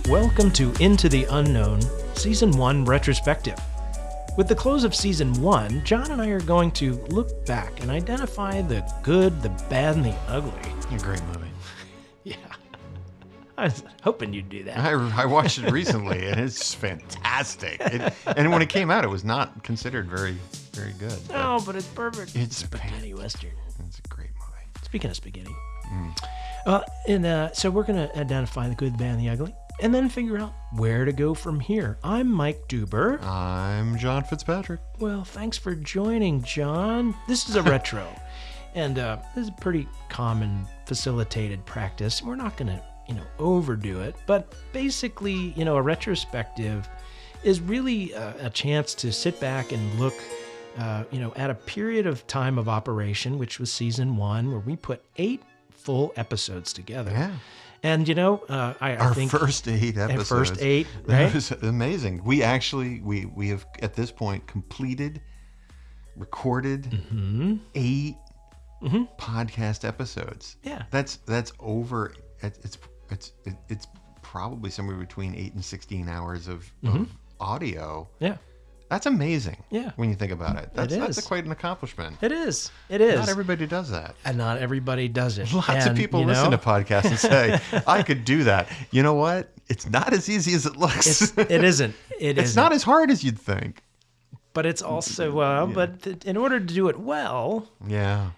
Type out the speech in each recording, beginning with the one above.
Welcome to Into the Unknown, Season 1 Retrospective. With the close of Season 1, John and I are going to look back and identify the good, the bad, and the ugly. A great movie. Yeah. I was hoping you'd do that. I watched it recently, and it's fantastic. And when it came out, it was not considered very, very good. No, but it's perfect. It's spaghetti western. It's a great movie. Speaking of spaghetti. So we're going to identify the good, the bad, and the ugly, and then figure out where to go from here. I'm Mike Duber. I'm John Fitzpatrick. Well, thanks for joining, John. This is a retro, and this is a pretty common facilitated practice. We're not going to, overdo it, but basically, a retrospective is really a chance to sit back and look, at a period of time of operation, which was Season 1, where we put 8 full episodes together. Yeah. And, I think first 8 episodes. Our first 8, right? That was amazing. We actually, we have, at this point, recorded 8 podcast episodes. Yeah. That's over, it's probably somewhere between 8 and 16 hours of audio. Yeah. That's amazing. Yeah. When you think about it. That's is. quite an accomplishment. It is. It is. Not everybody does that. And not everybody does it. Lots of people listen to podcasts and say, I could do that. You know what? It's not as easy as it looks. It isn't. It's not as hard as you'd think. But it's also, but in order to do it well, you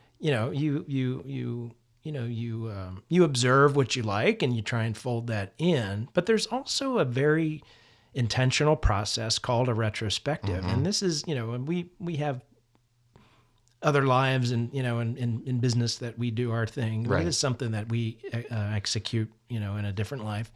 observe what you like and you try and fold that in. But there's also a very intentional process called a retrospective. And this is, and we have other lives and, in business that we do our thing. Right. It is something that we execute, in a different life.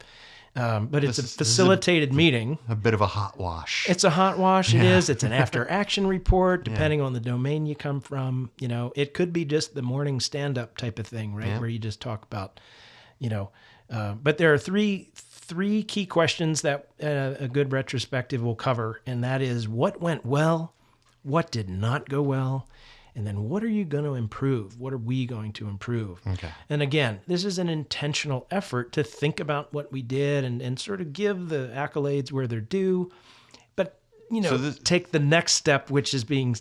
But it's a facilitated meeting. A bit of a hot wash. It's a hot wash. It is. It's an after action report, depending on the domain you come from. It could be just the morning stand-up type of thing, right? Yeah. Where you just talk about, but there are three key questions that a good retrospective will cover. And that is what went well, what did not go well, and then what are you going to improve? What are we going to improve? Okay. And again, this is an intentional effort to think about what we did and sort of give the accolades where they're due. But, take the next step, which is being,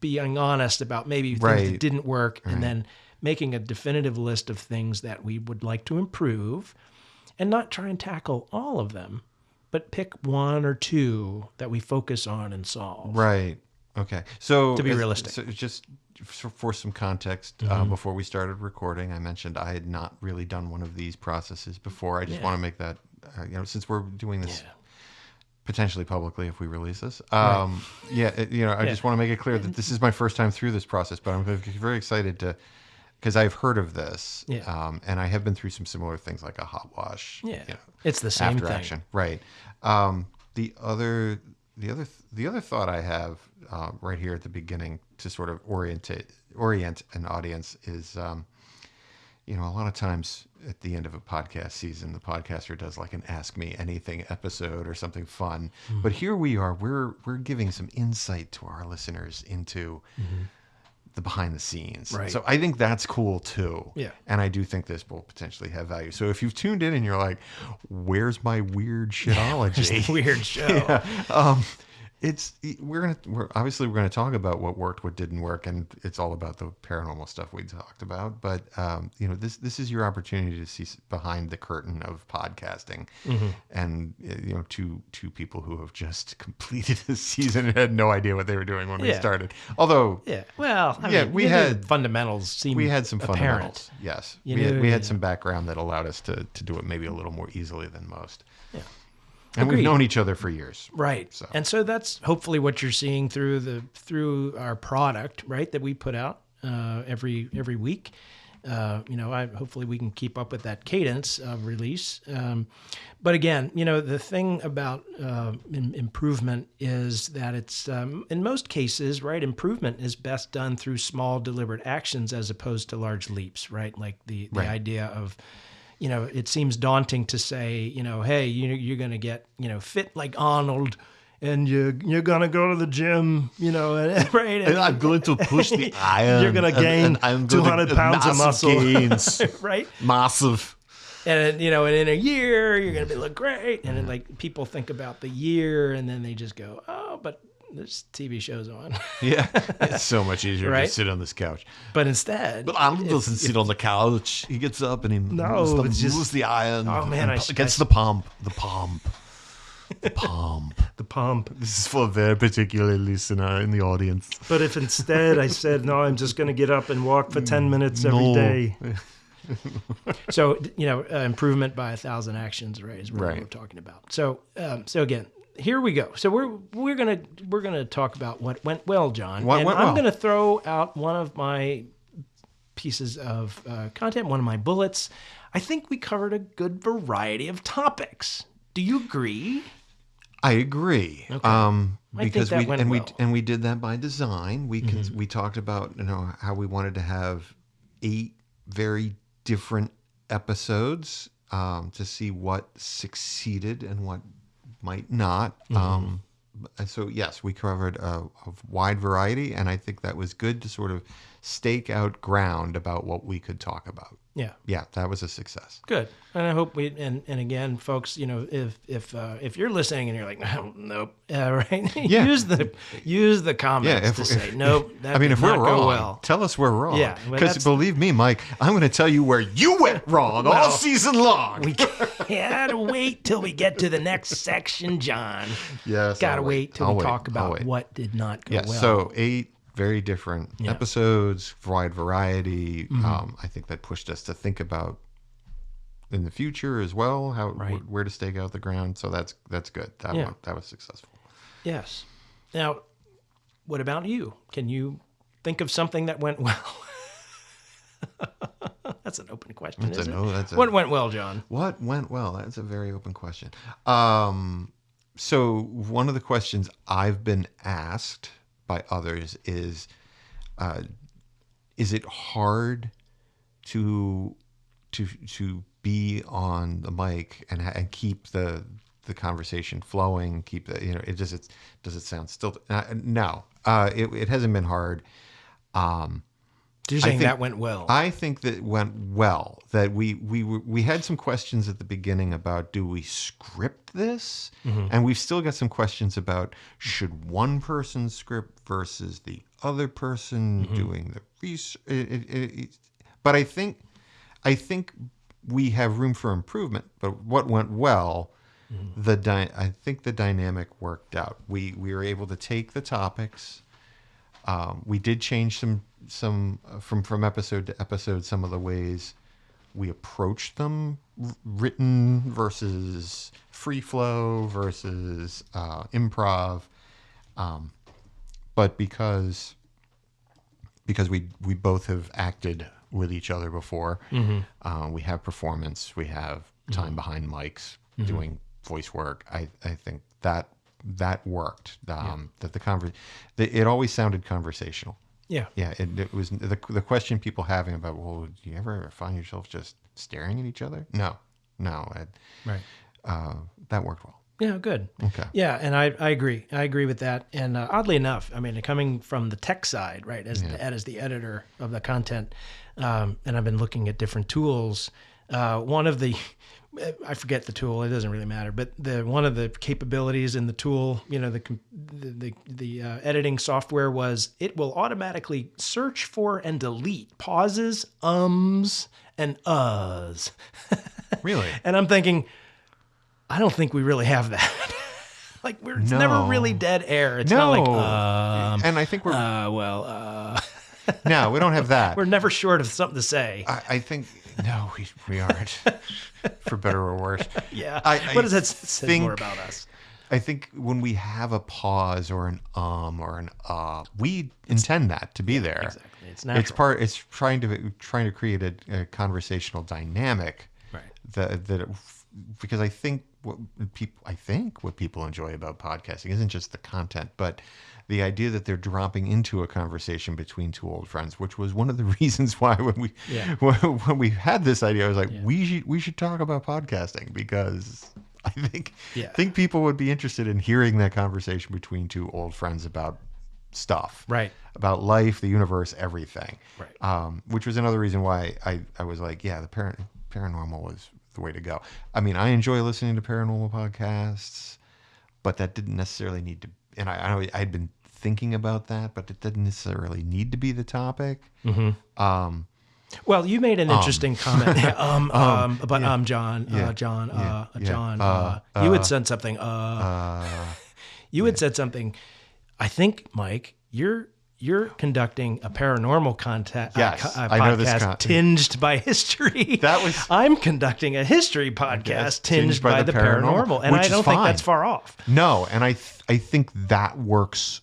being honest about maybe things that didn't work and then making a definitive list of things that we would like to improve and not try and tackle all of them, but pick 1 or 2 that we focus on and solve. Right. Okay. So to be realistic. So just for some context, before we started recording, I mentioned I had not really done one of these processes before. I just want to make that, since we're doing this potentially publicly if we release this. I just want to make it clear that this is my first time through this process, but I'm very excited because I've heard of this, and I have been through some similar things like a hot wash. Yeah, it's the same after thing. Action, right? The other thought I have right here at the beginning to sort of orient an audience is, a lot of times at the end of a podcast season, the podcaster does like an Ask Me Anything episode or something fun. But here we are, we're giving some insight to our listeners into the behind the scenes. Right. So I think that's cool too. Yeah. And I do think this will potentially have value. So if you've tuned in and you're like, where's my weird shitology? Weird show. We're gonna talk about what worked, what didn't work, and it's all about the paranormal stuff we talked about. But this is your opportunity to see behind the curtain of podcasting, and two people who have just completed a season and had no idea what they were doing when we started. Although, we had fundamentals. We had some apparent. fundamentals. Yes, we had some background that allowed us to do it maybe a little more easily than most. Yeah. And Agreed. we've known each other for years. Right. So. And so that's hopefully what you're seeing through our product, right, that we put out every week. Hopefully we can keep up with that cadence of release. But again, the thing about improvement is that it's, in most cases, right, improvement is best done through small, deliberate actions as opposed to large leaps, right? Like the idea of, it seems daunting to say, hey, you're going to get, fit like Arnold and you're going to go to the gym, right? And I'm going to push the iron. You're going to gain 200 pounds of muscle. Gains. Right? Massive. And and in a year you're gonna look great. And then like people think about the year, and then they just go, oh, but this TV show's on. Yeah, it's so much easier Right? to sit on this couch. But instead, But Arnold doesn't sit on the couch. He gets up and he moves the iron. Oh, man, gets the pump. The pump. the pump. This is for a very particular listener in the audience. But if instead I said, no, I'm just going to get up and walk for 10 minutes every day. So, improvement by 1,000 actions, right, is what we're talking about. So again, here we go. So we're gonna talk about what went well, John. I'm gonna throw out one of my pieces of content, one of my bullets. I think we covered a good variety of topics. Do you agree? I agree. Okay. Because I think that went well. we did that by design. We talked about how we wanted to have 8 very different episodes to see what succeeded and what might not. So yes, we covered a wide variety, and I think that was good to sort of stake out ground about what we could talk about. Yeah, that was a success. Good, and I hope and again, folks, if you're listening and you're like, no, nope, right? Yeah. use the comments to say nope. That did if we're not wrong, go well. tell us we're wrong. Yeah, because believe me, Mike, I'm going to tell you where you went wrong all season long. We gotta wait till we get to the next section, John. Yes, gotta wait till we talk about what did not go well. So 8 very different episodes, wide variety. I think that pushed us to think about in the future as well, where to stake out the ground. So that's good. That was successful. Yes. Now, what about you? Can you think of something that went well? That's an open question, isn't it? What went well, John? What went well? That's a very open question. So one of the questions I've been asked by others is it hard to be on the mic and keep the conversation flowing? Keep the does it sound still? No, it hasn't been hard. You're saying that went well? I think that went well. That we had some questions at the beginning about, do we script this? And we've still got some questions about, should one person script versus the other person doing the research? But I think we have room for improvement. But what went well, I think the dynamic worked out. We were able to take the topics. We did change some from episode to episode, some of the ways we approached them, written versus free flow versus improv. But because we both have acted with each other before, we have performance, we have time behind mics, doing voice work. I think that worked. That it always sounded conversational. Yeah. It was the question people having about, well, do you ever find yourself just staring at each other? No. Right. That worked well. Yeah, good. Okay. Yeah, and I agree. I agree with that. And oddly enough, I mean, coming from the tech side, right, as the editor of the content, and I've been looking at different tools. One of the I forget the tool. It doesn't really matter. But one of the capabilities in the tool, the editing software was it will automatically search for and delete pauses, ums, and uhs. Really? And I'm thinking, I don't think we really have that. Like it's never really dead air. It's not like and I think we're no, we don't have that. We're never short of something to say. I think no, we aren't. For better or worse. Yeah. What does that say more about us? I think when we have a pause or an or an we intend that to be there. Exactly. It's natural. It's trying to create a conversational dynamic. Right. That because I think what people enjoy about podcasting isn't just the content, but the idea that they're dropping into a conversation between two old friends, which was one of the reasons why when we had this idea, I was like, we should talk about podcasting, because I think people would be interested in hearing that conversation between two old friends about stuff, right? About life, the universe, everything, right? Which was another reason why I was like, the paranormal was the way to go. I mean, I enjoy listening to paranormal podcasts, but that didn't necessarily need to. And I'd been thinking about that, but it didn't necessarily need to be the topic. Well, you made an interesting comment. John, you had said something. You had said something. I think, Mike, you're conducting a paranormal podcast tinged by history. I'm conducting a history podcast tinged by the paranormal, and I don't think that's far off. No, and I think that works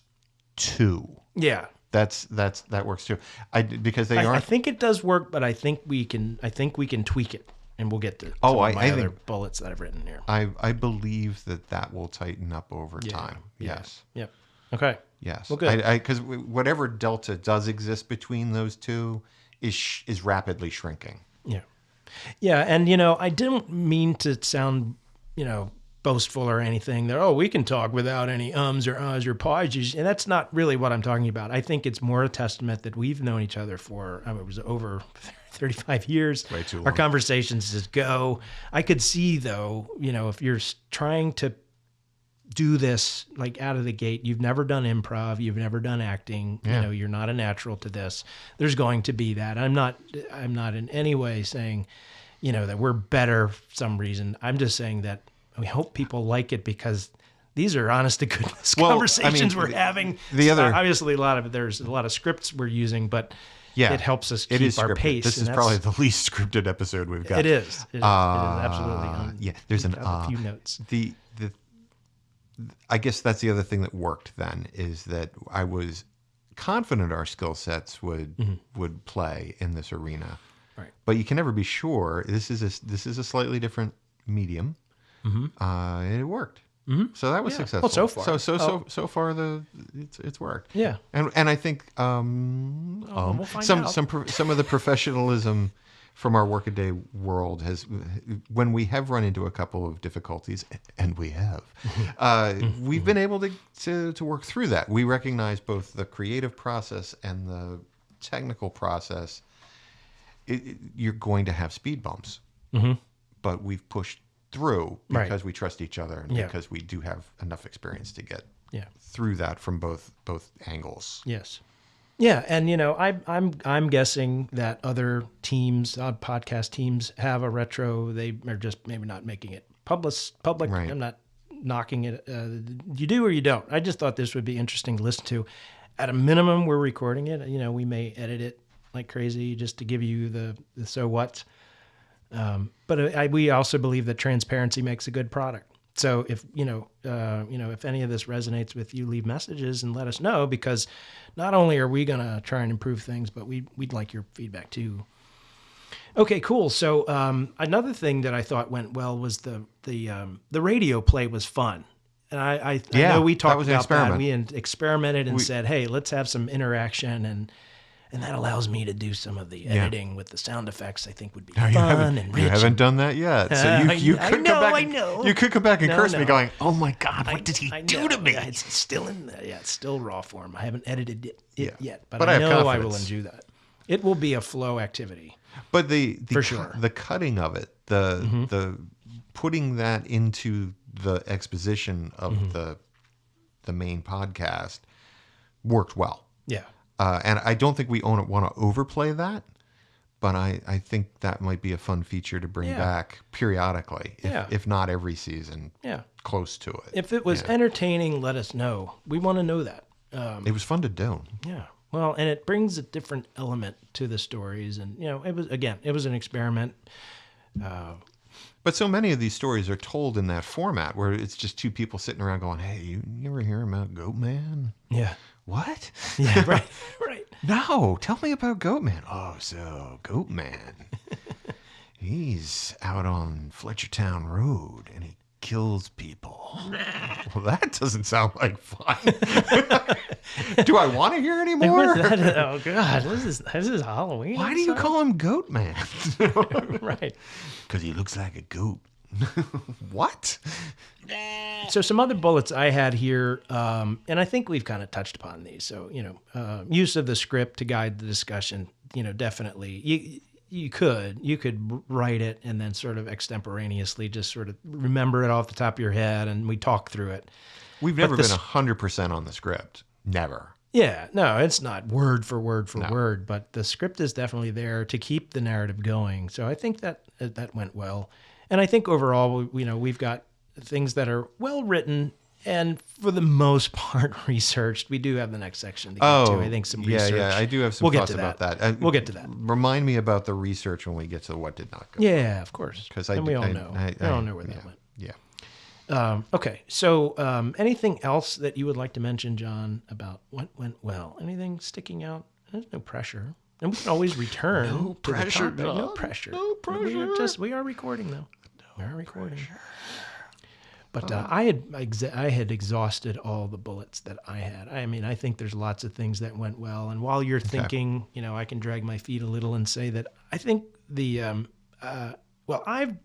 too. Yeah. That works too. Because they I think it does work, but I think we can tweak it, and we'll get to my other bullets that I've written here. I believe that will tighten up over time. Yes. Yep. Okay. Yes. Well, good. Because whatever delta does exist between those two is rapidly shrinking. Yeah. Yeah, and I didn't mean to sound boastful or anything that, we can talk without any ums or uhs or pauses. And that's not really what I'm talking about. I think it's more a testament that we've known each other for, it was over 35 years. Way too long. Our conversations just go. I could see though, if you're trying to do this like out of the gate, you've never done improv, you've never done acting, you're not a natural to this. There's going to be that. I'm not in any way saying, that we're better for some reason. I'm just saying that we hope people like it because these are honest to goodness conversations we're having. Obviously there's a lot of scripts we're using, but it helps us keep our scripted. pace. This is probably the least scripted episode we've got. It is. It is absolutely. There's a few notes. I guess that's the other thing that worked then is that I was confident our skill sets would play in this arena. Right. But you can never be sure. This is a slightly different medium. And it worked. So that was successful. Well, so far. So far it's worked. Yeah. And I think we'll find some out. some of the professionalism from our workaday world has, when we have run into a couple of difficulties, and we have, we've been able to work through that. We recognize both the creative process and the technical process. You're going to have speed bumps, but we've pushed through because we trust each other and because we do have enough experience to get through that from both angles. Yes. Yeah, and I'm guessing that other teams, podcast teams, have a retro. They are just maybe not making it public. Right. I'm not knocking it. You do or you don't. I just thought this would be interesting to listen to. At a minimum, we're recording it. We may edit it like crazy just to give you the so what. But we also believe that transparency makes a good product. So if if any of this resonates with you, leave messages and let us know, because not only are we gonna try and improve things, but we'd like your feedback too. Okay, cool. So another thing that I thought went well was the radio play was fun. And I know we talked about that. We experimented and said, hey, let's have some interaction, and that allows me to do some of the editing with the sound effects. I think would be fun and rich. You haven't done that yet, so you could come back. I know. You could come back and curse me, going, "Oh my God, what did he do to me?" Yeah, it's still in there. Yeah, it's still raw form. I haven't edited it yet, but I I have know confidence. I will enjoy that. It will be a flow activity. But the For sure. the cutting of it, the putting that into the exposition of the main podcast worked well. Yeah. And I don't think we want to overplay that, but I think that might be a fun feature to bring back periodically, if not every season. Yeah. Close to it. If it was entertaining, let us know. We want to know that. It was fun to do. Yeah. Well, and it brings a different element to the stories, and it was an experiment. But so many of these stories are told in that format where it's just two people sitting around going, "Hey, you ever hear about Goat Man?" Yeah. What? Yeah, right. No, tell me about Goat Man. Oh, so Goat Man, he's out on Fletchertown Road and he kills people. Well, that doesn't sound like fun. Do I want to hear any more? Oh God, this is Halloween. Why do you call him Goat Man? Right. Because he looks like a goat. What? So some other bullets I had here, and I think we've kind of touched upon these. So, use of the script to guide the discussion, definitely. you could write it and then sort of extemporaneously just sort of remember it off the top of your head, and we talk through it. We've never been 100% on the script. Never. Yeah, no, it's not word for word for word, but the script is definitely there to keep the narrative going. So I think that went well, and I think overall, we've got things that are well written and for the most part researched. We do have the next section to get to. I think some research. Yeah, I do have some thoughts about that. We'll get to that. Remind me about the research when we get to what did not go. Yeah, of course. Because we all know. We all know where that went. Yeah. Okay, so anything else that you would like to mention, John, about what went well? Anything sticking out? There's no pressure. And we can always return to pressure, the topic. No pressure. No pressure. We are recording, though. We are recording. But I had exhausted all the bullets that I had. I mean, I think there's lots of things that went well. And while you're thinking, I can drag my feet a little and say that I think the I've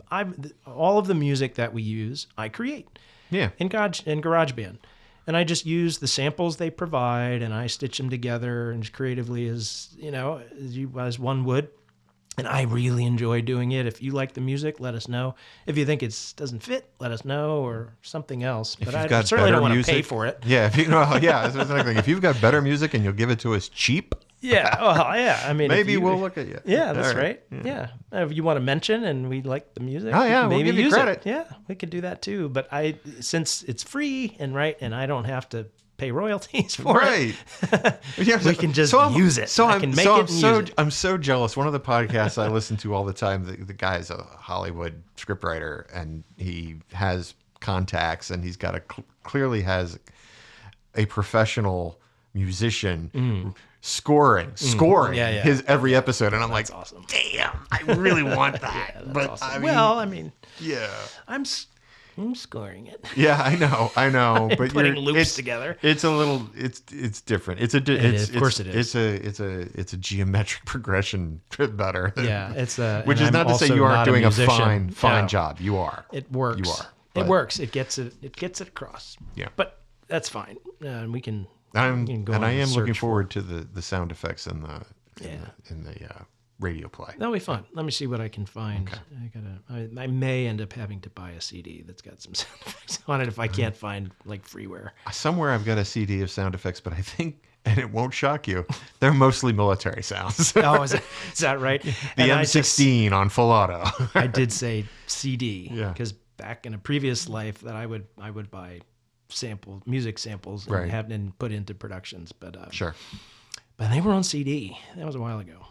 all of the music that we use, I create. Yeah. In GarageBand. And I just use the samples they provide and I stitch them together and as creatively as one would. And I really enjoy doing it. If you like the music, let us know. If you think it doesn't fit, let us know, or something else. But I certainly don't want to pay for it. Yeah, that's the thing. If you've got better music and you'll give it to us cheap, yeah. Well, yeah. I mean, maybe we'll look at you. Yeah, that's right. Yeah. If you want to mention and we like the music, maybe we'll give you use credit. It. Yeah, we could do that too. But since it's free and I don't have to pay royalties for it. We can just use it. So I can make it and use it. I'm so jealous. One of the podcasts I listen to all the time, the guy's a Hollywood scriptwriter, and he has contacts, and he's got clearly has a professional musician scoring his every episode, and I'm like, awesome. Damn, I really want that. Yeah, but awesome. I mean, yeah, I'm scoring it. Yeah, I know, but putting loops together. It's a little, it's different. Of course it is. It's a geometric progression better. Yeah, which is not to say you aren't doing a fine job. You are. It works. You are. It works. It gets it across. Yeah, but that's fine. We can. I am looking forward to the sound effects in the radio play. That'll be fun. Let me see what I can find. Okay. I may end up having to buy a CD that's got some sound effects on it if I can't find like freeware. Somewhere I've got a CD of sound effects, but I think, and it won't shock you, they're mostly military sounds. Oh, is that right? The M16 on full auto. I did say CD because Yeah. back in a previous life that I would buy music samples and have them put into productions, but sure. But they were on CD. That was a while ago.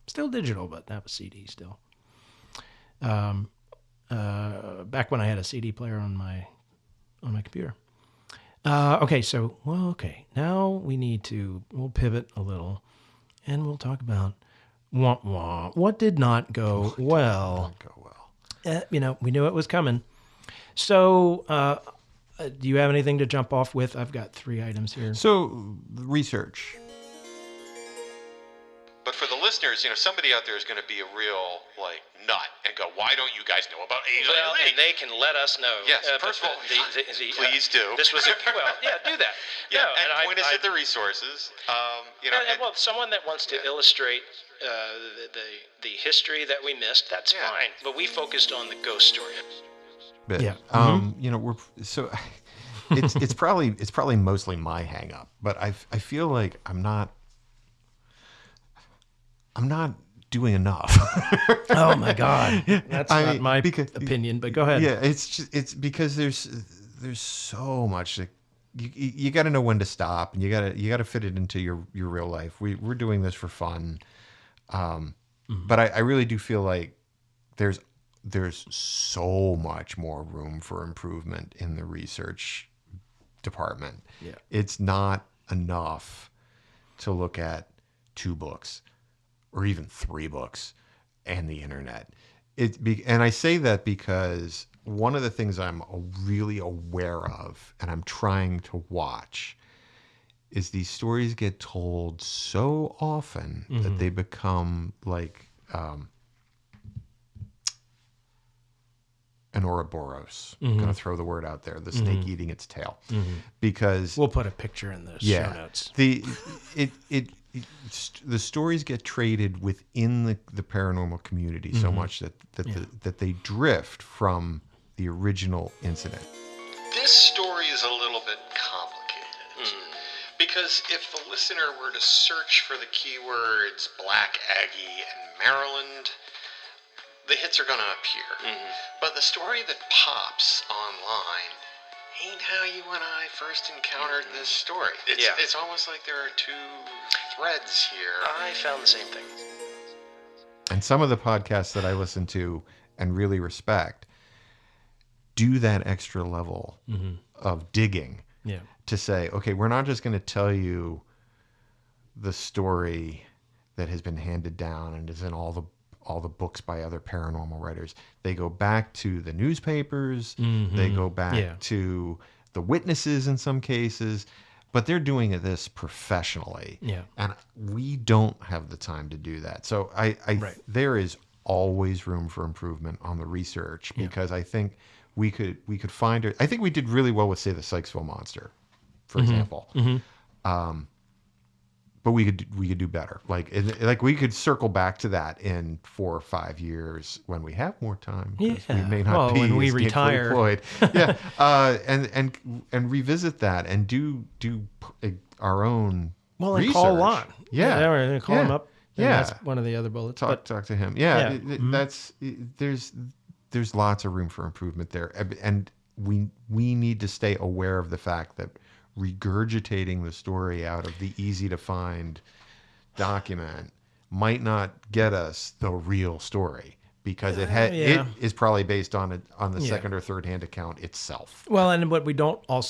Still digital, but that was CD still. Back when I had a CD player on my computer. Now we'll pivot a little, and we'll talk about what did not go well. We knew it was coming. So, do you have anything to jump off with? I've got 3 items here. So, research. But for the listeners, somebody out there is going to be a real nut and go, "Why don't you guys know about Asia?" Well, and they can let us know. Yes, first of all, please do. This was do that. Yeah, and point us at the resources. Well, someone that wants to illustrate the history that we missed, that's fine. But we focused on the ghost story. But, we're so. It's probably mostly my hang up, but I feel like I'm not doing enough. Oh my God, that's not my opinion. But go ahead. Yeah, it's because there's so much that you got to know when to stop, and you got to fit it into your real life. We're doing this for fun, but I really do feel like there's so much more room for improvement in the research department. Yeah, it's not enough to look at 2 books. Or even 3 books and the internet. And I say that because one of the things I'm really aware of and I'm trying to watch is these stories get told so often that they become like an Ouroboros. I'm going to throw the word out there, the snake eating its tail. Because we'll put a picture in the show notes. the stories get traded within the paranormal community so much that they drift from the original incident. This story is a little bit complicated. Because if the listener were to search for the keywords Black Aggie and Maryland, the hits are going to appear. But the story that pops online ain't how you and I first encountered this story. It's almost like there are two threads here. I found the same thing. And some of the podcasts that I listen to and really respect do that extra level of digging to say, okay, we're not just going to tell you the story that has been handed down and is in all the books by other paranormal writers. They go back to the newspapers. They go back to the witnesses in some cases, but they're doing this professionally. And we don't have the time to do that. So there is always room for improvement on the research because I think we could find it. I think we did really well with, say, the Sykesville Monster, for example. But we could do better. Like we could circle back to that in 4 or 5 years when we have more time. We may not be when we as gainfully retire. employed. And revisit that and do our own research. And call Lon. Yeah, Call him up. And Yeah. that's one of the other bullets. Talk to him. There's lots of room for improvement there, and we need to stay aware of the fact that regurgitating the story out of the easy to find document might not get us the real story because it is probably based on the second or third hand account itself. Well, and what we don't want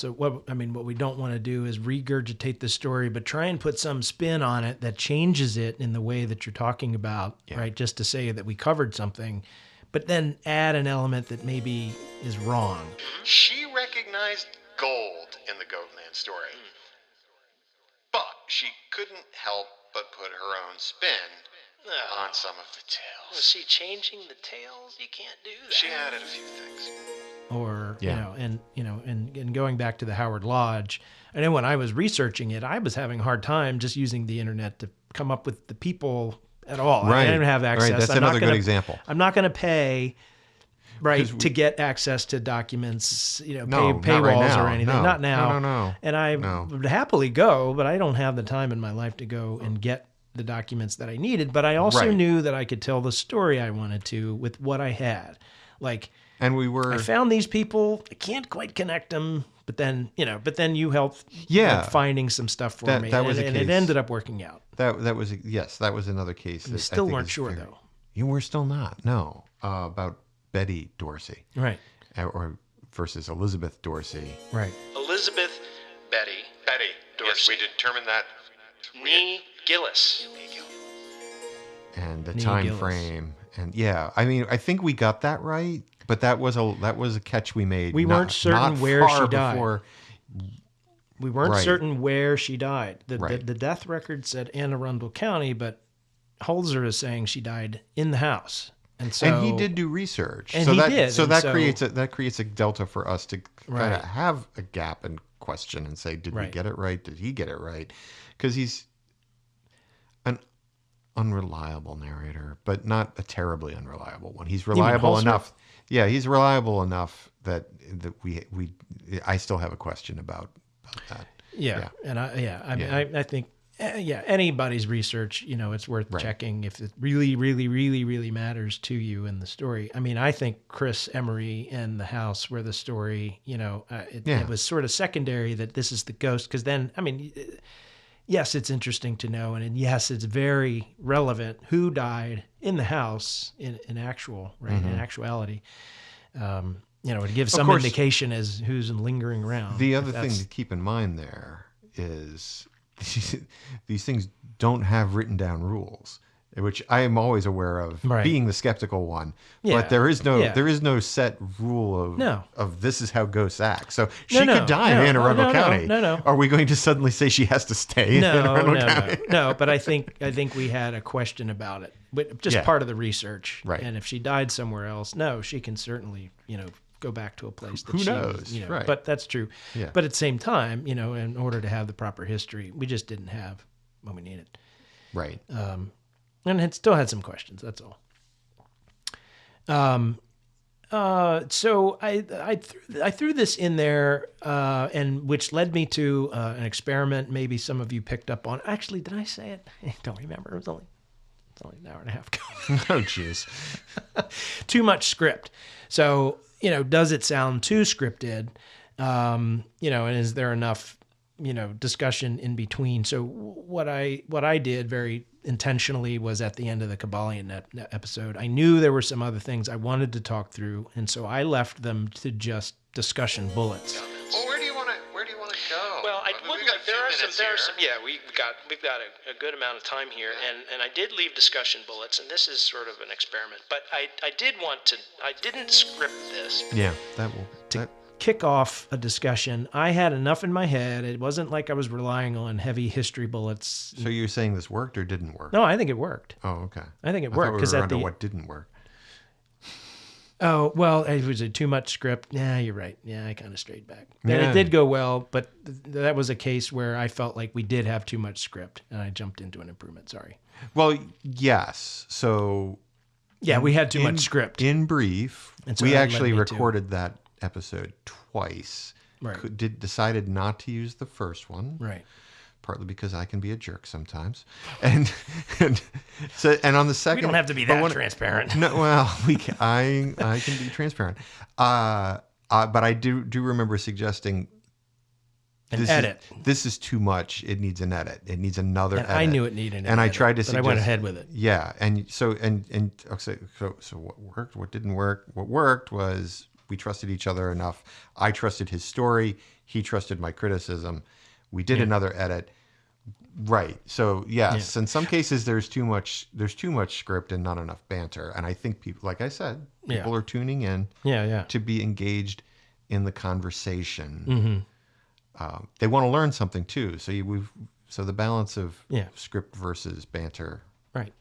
to do is regurgitate the story, but try and put some spin on it that changes it in the way that you're talking about, right? Just to say that we covered something, but then add an element that maybe is wrong. She recognized gold in the Goatman story, but she couldn't help but put her own spin on some of the tales. Was she changing the tales? You can't do that. She added a few things. Or and going back to the Howard Lodge, I know when I was researching it, I was having a hard time just using the internet to come up with the people at all. Right. I didn't have access. Right. That's another good example. I'm not going to pay. To get access to documents, paywalls or anything. Not now. No. And I would happily go, but I don't have the time in my life to go and get the documents that I needed. But I also knew that I could tell the story I wanted to with what I had. I found these people. I can't quite connect them, but then you helped finding some stuff for me. And it ended up working out. That was another case. We still weren't sure though. You were still not. No. About Betty Dorsey. Right. Or versus Elizabeth Dorsey. Right. Elizabeth Betty Yes, Dorsey. we determined that. Nee Gillis. And the Nee time Gillis. frame. And I think we got that right, but that was a catch we made. We weren't certain where she died. Before, we weren't Right. certain where she died. The Right. death record said Anne Arundel County, but Holzer is saying she died in the house. And he did do research. And so he that, did, So and that creates a delta for us to kind of have a gap and question and say, did we get it right? Did he get it right? Because he's an unreliable narrator, but not a terribly unreliable one. He's reliable enough. Yeah, he's reliable enough that I still have a question about that. Yeah. And I think anybody's research, it's worth checking if it really, really, really, really matters to you in the story. I mean, I think Chris Emery and the house where the story, it was sort of secondary that this is the ghost. Because then, yes, it's interesting to know. And yes, it's very relevant who died in the house in actuality. To give some indication as who's lingering around. The other thing to keep in mind there is these things don't have written down rules, which I am always aware of, being the skeptical one. Yeah. But there is no set rule of this is how ghosts act. So she could die in Anne Arundel County. No. Are we going to suddenly say she has to stay in Anne Arundel County? No. But I think we had a question about it, but just part of the research. Right. And if she died somewhere else, she can certainly go back to a place that Who she knows? was, Right. But that's true. Yeah. But at the same time, in order to have the proper history, we just didn't have what we needed. Right. And it still had some questions. That's all. So I threw this in there, and which led me to an experiment. Maybe some of you picked up on. Actually, did I say it? I don't remember. It's only an hour and a half ago. Oh, jeez. Too much script. So does it sound too scripted? And is there enough discussion in between? So what I did very intentionally was at the end of the Kabbalion episode, I knew there were some other things I wanted to talk through, and so I left them to just discussion bullets. Well, where do you want to go? Well, there are some. Yeah, we've got a good amount of time here, and I did leave discussion bullets, and this is sort of an experiment. But I didn't script this. Yeah, Kick off a discussion. I had enough in my head. It wasn't like I was relying on heavy history bullets. So you're saying this worked or didn't work? No, I think it worked. Oh, okay. I think it worked because what didn't work. Oh, well, it was too much script. Yeah, you're right. Yeah, I kind of strayed back. And Yeah. it did go well, but that was a case where I felt like we did have too much script, and I jumped into an improvement. Sorry. Well, yes. So Yeah, we had too much script. In brief, And so we that led actually me to- recorded that episode twice. Right. Decided not to use the first one. Right. Partly because I can be a jerk sometimes, and on the second, We don't have to be that transparent. No, well, I can be transparent, but I do remember suggesting edit. This is too much. It needs an edit. It needs another And edit. I knew it needed an and edit, I tried to but suggest. I went ahead with it. Yeah, and so what worked? What didn't work? What worked was we trusted each other enough. I trusted his story. He trusted my criticism. We did another edit. Right. So yes, in some cases there's too much script and not enough banter. And I think people, like I said, people are tuning in to be engaged in the conversation. They want to learn something too. So so the balance of script versus banter. Right.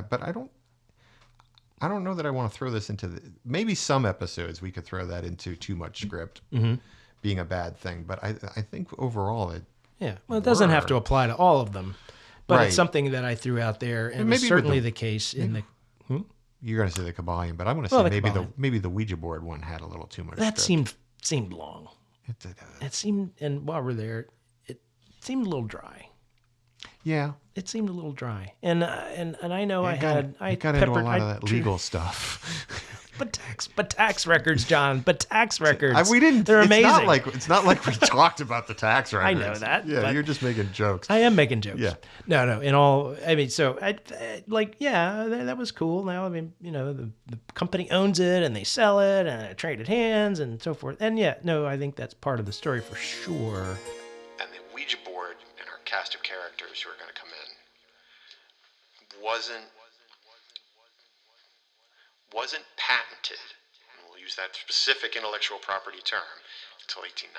But I don't know that I want to throw this into maybe some episodes we could throw that into too much script being a bad thing. But I think overall well, it doesn't have to apply to all of them, but Right. it's something that I threw out there, and maybe it's with certainly the- the case in the. you're going to say the Kabbalion, but I'm going to Well, say the Kabbalion. maybe the Ouija board one had a little too much That script. seemed long. It It seemed, and while we're there, it seemed a little dry. yeah. It seemed a little dry, and I know I got into a lot of that legal stuff. but tax records, John. But tax records. We didn't. They're it's amazing. It's not like we talked about the tax records. know that, Yeah, but- you're just making jokes. I am making jokes. Yeah. No. In all, I mean, so that was cool. Now, I mean, the company owns it and they sell it and it traded hands and so forth. And I think that's part of the story for sure. And the Ouija board and our cast of characters who are going to come in wasn't patented, and we'll use that specific intellectual property term, until 1890.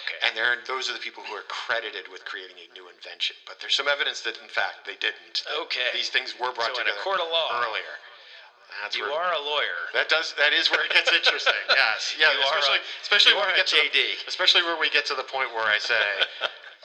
Okay. And those are the people who are credited with creating a new invention. But there's some evidence that, in fact, they didn't. Okay. These things were brought So in a together court of law, earlier. That's You where- are a lawyer. That is where it gets interesting. Yes. Yeah. You are especially you when are we a get JD. especially where we get to the point where I say,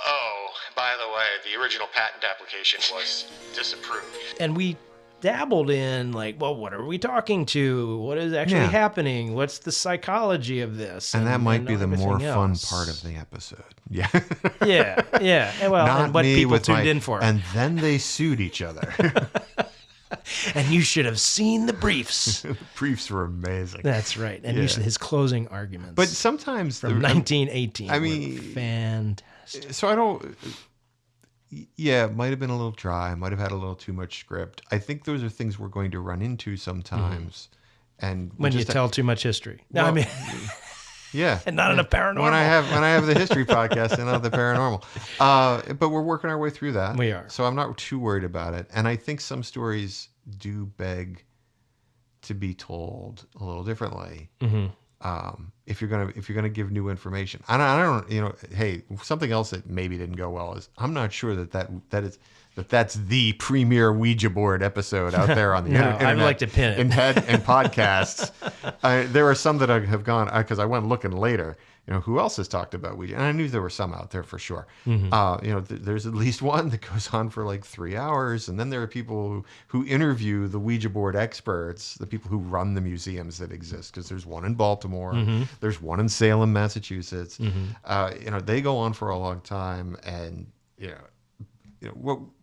"Oh, by the way, the original patent application was disapproved." And we dabbled in what are we talking to? What is actually Yeah. happening? What's the psychology of this? and that might be the more everything fun else. part of the episode. Yeah. Yeah. And and what me people with tuned in for. And then they sued each other. And you should have seen the briefs. The briefs were amazing. That's right. And Yeah. his closing arguments. But sometimes from 1918. I were mean, fantastic. So I don't. Yeah, it might have been a little dry. Might have had a little too much script. I think those are things we're going to run into sometimes. And we When you just- tell too much history. No, I Well, mean, yeah, and not enough paranormal. when I have the history podcast and not the paranormal. But we're working our way through that. We are. So I'm not too worried about it. And I think some stories do beg to be told a little differently. if you're gonna give new information. I don't, hey, something else that maybe didn't go well is I'm not sure that's the premier Ouija board episode out there on the No, internet. I'd like to pin it. And podcasts. There are some that have gone, because I went looking later. Who else has talked about Ouija? And I knew there were some out there for sure. There's at least one that goes on for like 3 hours. And then there are people who interview the Ouija board experts, the people who run the museums that exist. Because there's one in Baltimore. There's one in Salem, Massachusetts. They go on for a long time. And,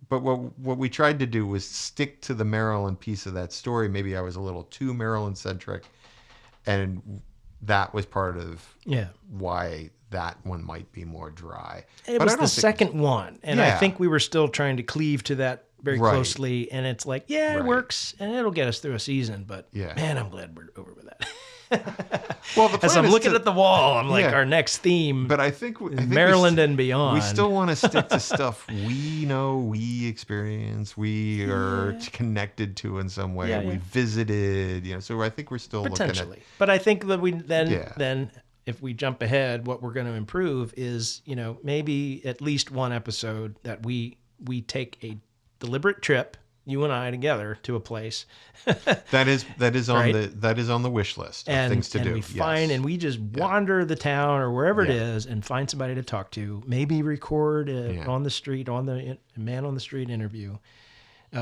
what we tried to do was stick to the Maryland piece of that story. Maybe I was a little too Maryland centric. And that was part of why that one might be more dry. And it was the second one. And I think we were still trying to cleave to that very closely. And it's like, it works and it'll get us through a season. But man, I'm glad we're over with that. Well, as I'm looking at the wall, I'm like, our next theme, but I think Maryland and beyond. We still want to stick to stuff we know, we experience, we are connected to in some way. We visited, so I think we're still potentially. looking at. But I think that we then if we jump ahead, what we're going to improve is maybe at least one episode that we take a deliberate trip, you and I together, to a place that is on the wish list of things to do. We find and we just wander the town or wherever it is and find somebody to talk to. Maybe record on the street, on the man on the street interview,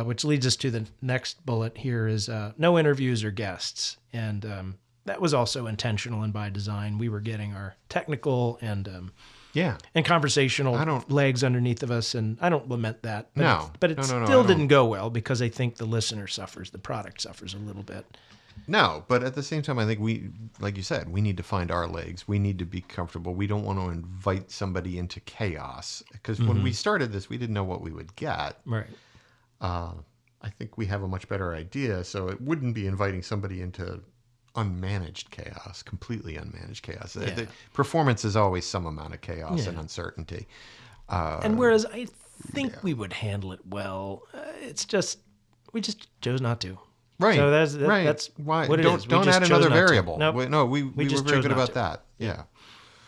which leads us to the next bullet here is no interviews or guests, and that was also intentional and by design. We were getting our technical and conversational legs underneath of us, and I don't lament that. But it still didn't go well because I think the listener suffers, the product suffers a little bit. No, but at the same time, I think we, like you said, we need to find our legs. We need to be comfortable. We don't want to invite somebody into chaos because when we started this, we didn't know what we would get. Right. I think we have a much better idea, so it wouldn't be inviting somebody into unmanaged chaos, completely unmanaged chaos. The performance is always some amount of chaos and uncertainty. And whereas I think we would handle it well, it's just we just chose not to. Right. So that's why. What it is. Don't add another variable. Nope. We were very good about that. Yeah.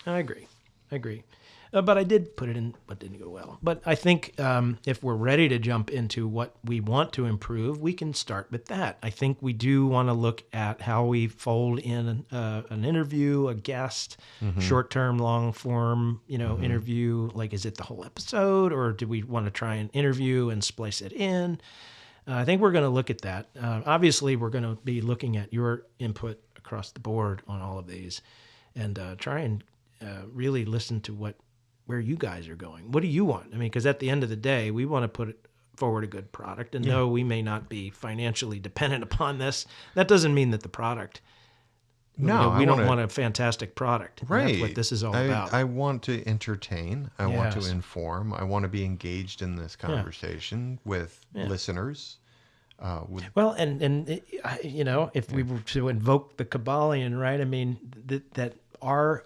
I agree. But I did put it in what didn't go well. But I think if we're ready to jump into what we want to improve, we can start with that. I think we do want to look at how we fold in an interview, a guest, short-term, long-form, interview. Like, is it the whole episode, or do we want to try an interview and splice it in? I think we're going to look at that. Obviously, we're going to be looking at your input across the board on all of these, and try and really listen to where you guys are going. What do you want? I mean, because at the end of the day, we want to put forward a good product. And no, we may not be financially dependent upon this. That doesn't mean that the product. No, we don't want a fantastic product. Right. That's what this is all about. I want to entertain. I want to inform. I want to be engaged in this conversation with listeners. Well, and if we were to invoke the Kabbalion, right? I mean, that our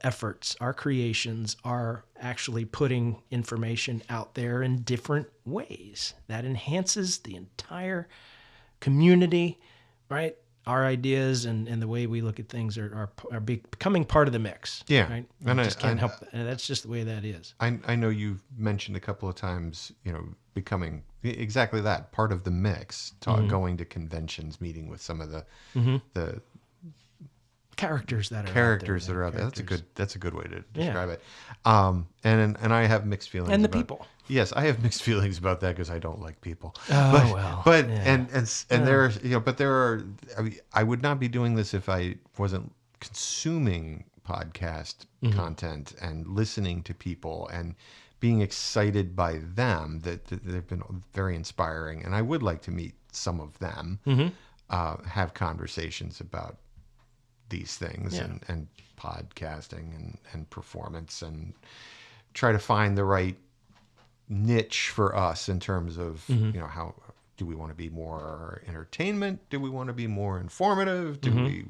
efforts, our creations are actually putting information out there in different ways that enhances the entire community, right? Our ideas and the way we look at things are becoming part of the mix. Yeah. Right? And I just can't help that. And that's just the way that is. I know you've mentioned a couple of times, becoming exactly that, part of the mix, going to conventions, meeting with some of the characters that are out there. That's a good way to describe it. And I have mixed feelings. And the about, people. Yes, I have mixed feelings about that because I don't like people. I would not be doing this if I wasn't consuming podcast content and listening to people and being excited by them. That they've been very inspiring, and I would like to meet some of them, have conversations about these things and podcasting and performance, and try to find the right niche for us in terms of how do we want to be more entertainment, do we want to be more informative, do we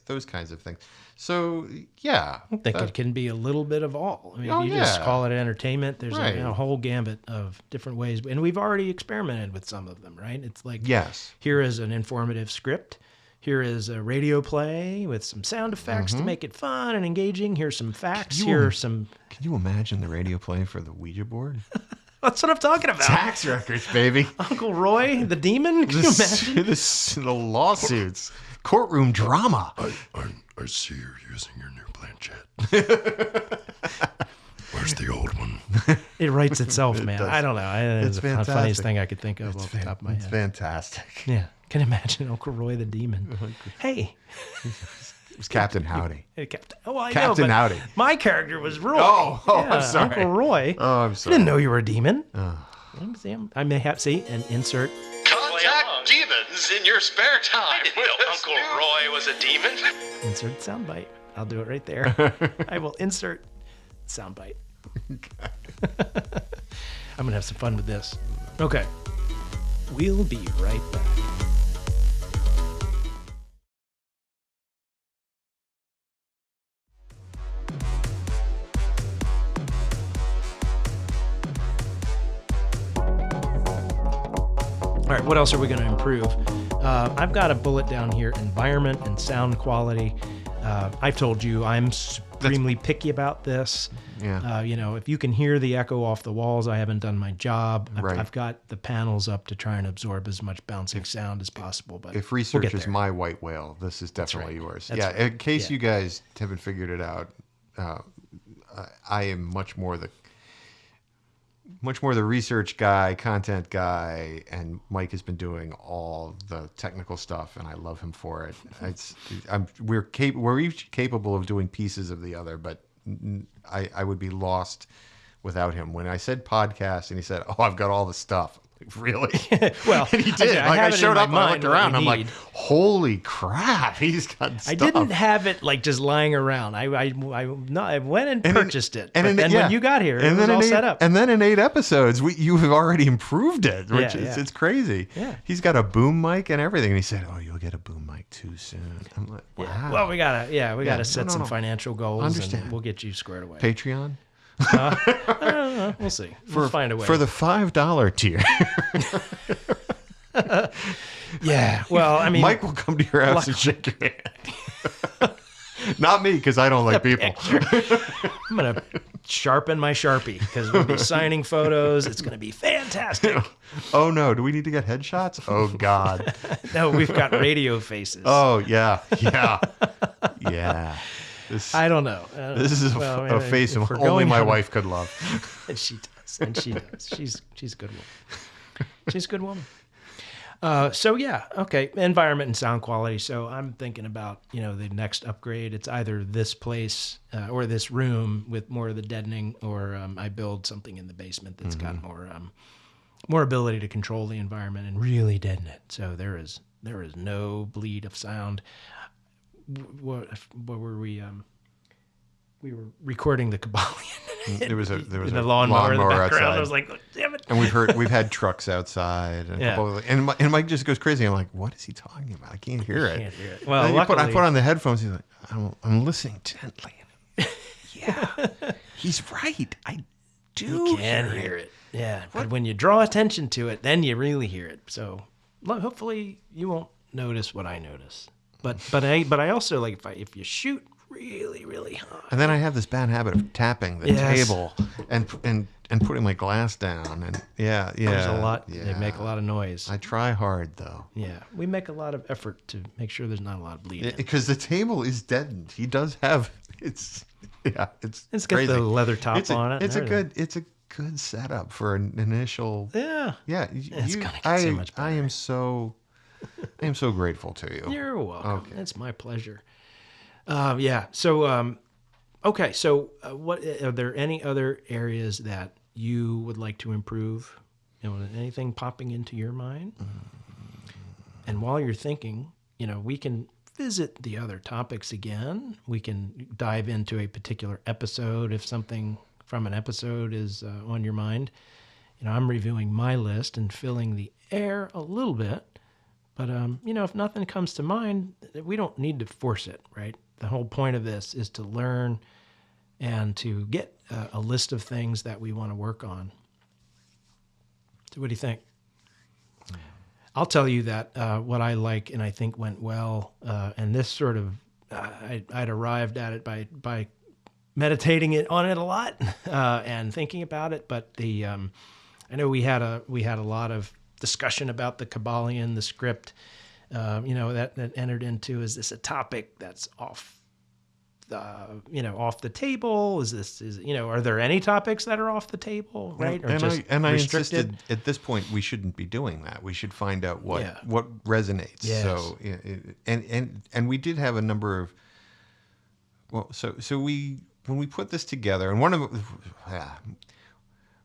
those kinds of things. So I think it can be a little bit of all. I mean, you just call it entertainment, there's a whole gambit of different ways, and we've already experimented with some of them, right? It's like, here is an informative script, here is a radio play with some sound effects to make it fun and engaging. Here's some facts. Here are some. Can you imagine the radio play for the Ouija board? That's what I'm talking about. Tax records, baby. Uncle Roy, the demon. Can you imagine? The lawsuits, courtroom drama. I see you're using your new planchette. Where's the old one? It writes itself, man. does. I don't know. It's the fantastic. funniest thing I could think of off the top of my It's head. fantastic. Yeah. Can you imagine Uncle Roy the demon? Hey. It was Captain Howdy. Hey, Captain. Oh, I Captain know, but Howdy. My character was Roy. Oh, Yeah, I'm sorry. Uncle Roy. Oh, I'm I sorry. didn't know you were a demon. See, I may have an insert. Contact demons in your spare time. I didn't know Uncle Roy was a demon. Insert soundbite. I'll do it right there. I will insert soundbite. I'm gonna have some fun with this. Okay. We'll be right back. All right, what else are we going to improve? I've got a bullet down here, environment and sound quality. I've told you I'm supremely picky about this. Yeah. If you can hear the echo off the walls, I haven't done my job. Right. I've got the panels up to try and absorb as much bouncing sound as possible. But If we'll research get is there. my white whale, this is definitely right. yours. That's yeah. right. In case Yeah. you guys haven't figured it out, I am much more the research guy, content guy, and Mike has been doing all the technical stuff, and I love him for it. We're each capable of doing pieces of the other, but I would be lost without him. When I said podcast, and he said, "Oh, I've got all the stuff." Really? Well, and he did. I have it in showed my up and I mind looked what around. we I'm like, need. "Holy crap! He's got stuff." I didn't have it like just lying around. I went and purchased it. But then when you got here, it was all set up. And then in 8 episodes, you have already improved it, which Yeah, it's crazy. Yeah. He's got a boom mic and everything. And he said, "Oh, you'll get a boom mic too soon." I'm like, "Wow." Yeah. Well, we gotta set some no. financial goals, Understand. and we'll get you squared away. Patreon I don't know. We'll see. We'll find a way. for the $5 tier. Yeah. Well, I mean, Mike will come to your house and shake your hand. Not me, because I don't like people. I'm gonna sharpen my Sharpie because we'll be signing photos. It's gonna be fantastic. Oh no, do we need to get headshots? Oh God. No, we've got radio faces. Oh yeah. I don't know. This is a face if we're only going my on- wife could love. And she does. And she does. She's a good woman. She's a good woman. So yeah, okay. Environment and sound quality. So I'm thinking about, the next upgrade. It's either this place or this room with more of the deadening, or I build something in the basement that's got more ability to control the environment and really deaden it. So there is no bleed of sound. What were we? We were recording the Kabbalion. There was a the lawnmower in the background. outside. I was like, damn it. And we've had trucks outside, and, Yeah. and Mike just goes crazy. I'm like, what is he talking about? I can't hear it. Can't hear it. Well, And I luckily, put on the headphones. He's like, I'm listening intently. Yeah, he's right. I do. you can hear it. Yeah, but when you draw attention to it, then you really hear it. So hopefully you won't notice what I notice. But I also like if you shoot really, really high. And then I have this bad habit of tapping the Yes. table and putting my glass down. And yeah. There's a lot. Yeah. They make a lot of noise. I try hard though. Yeah, we make a lot of effort to make sure there's not a lot of bleeding. Because the table is deadened. He does have it's It's got crazy. the leather top It's a, on it. It's and everything. it's a good setup for an initial. Yeah. Yeah, It's gonna get so much I am so grateful to you. You're welcome. Okay. It's my pleasure. Yeah. So, okay. So, what are there any other areas that you would like to improve? Anything popping into your mind? And while you're thinking, we can visit the other topics again. We can dive into a particular episode if something from an episode is on your mind. I'm reviewing my list and filling the air a little bit. But, if nothing comes to mind, we don't need to force it, right? The whole point of this is to learn and to get a list of things that we want to work on. So what do you think? I'll tell you that what I like and I think went well, and this sort of I'd arrived at it by meditating on it a lot and thinking about it. But I know we had a lot of discussion about the Kabbalion, the script. That entered into, is this a topic that's off the table? Are there any topics that are off the table, right? Or I restricted? insisted at this point we shouldn't be doing that. We should find out what resonates. Yes. So and we did have a number of when we put this together, and one of